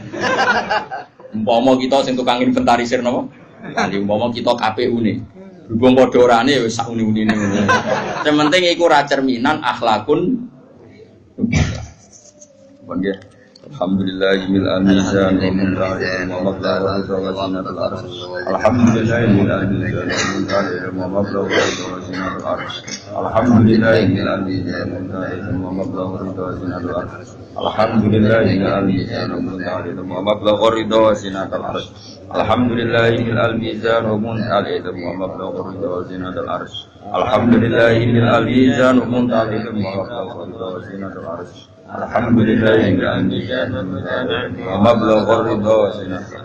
Umpama kita sing tukang inventarisir napa? Nanti umpama kita KPU-ne. Berhubung padha orane wis sak uni-unine ngono. Sing penting iku ra cerminan akhlakun. Bangga. Alhamdulillahil al-mizan wa min ra'atin wa mablagha rizqina al-arsh. Alhamdulillahil al-mizan wa mablagha rizqina al-arsh. Alhamdulillahil al-mizan wa mablagha rizqina al-arsh. Alhamdulillahil al-mizan wa mablagha rizqina al-arsh. Alhamdulillahil al-mizan wa mablagha rizqina al-arsh. Alhamdulillahil al-mizan wa mablagha rizqina al-arsh. Alhamdulillahil mizan wa mablagha ridha wa zinata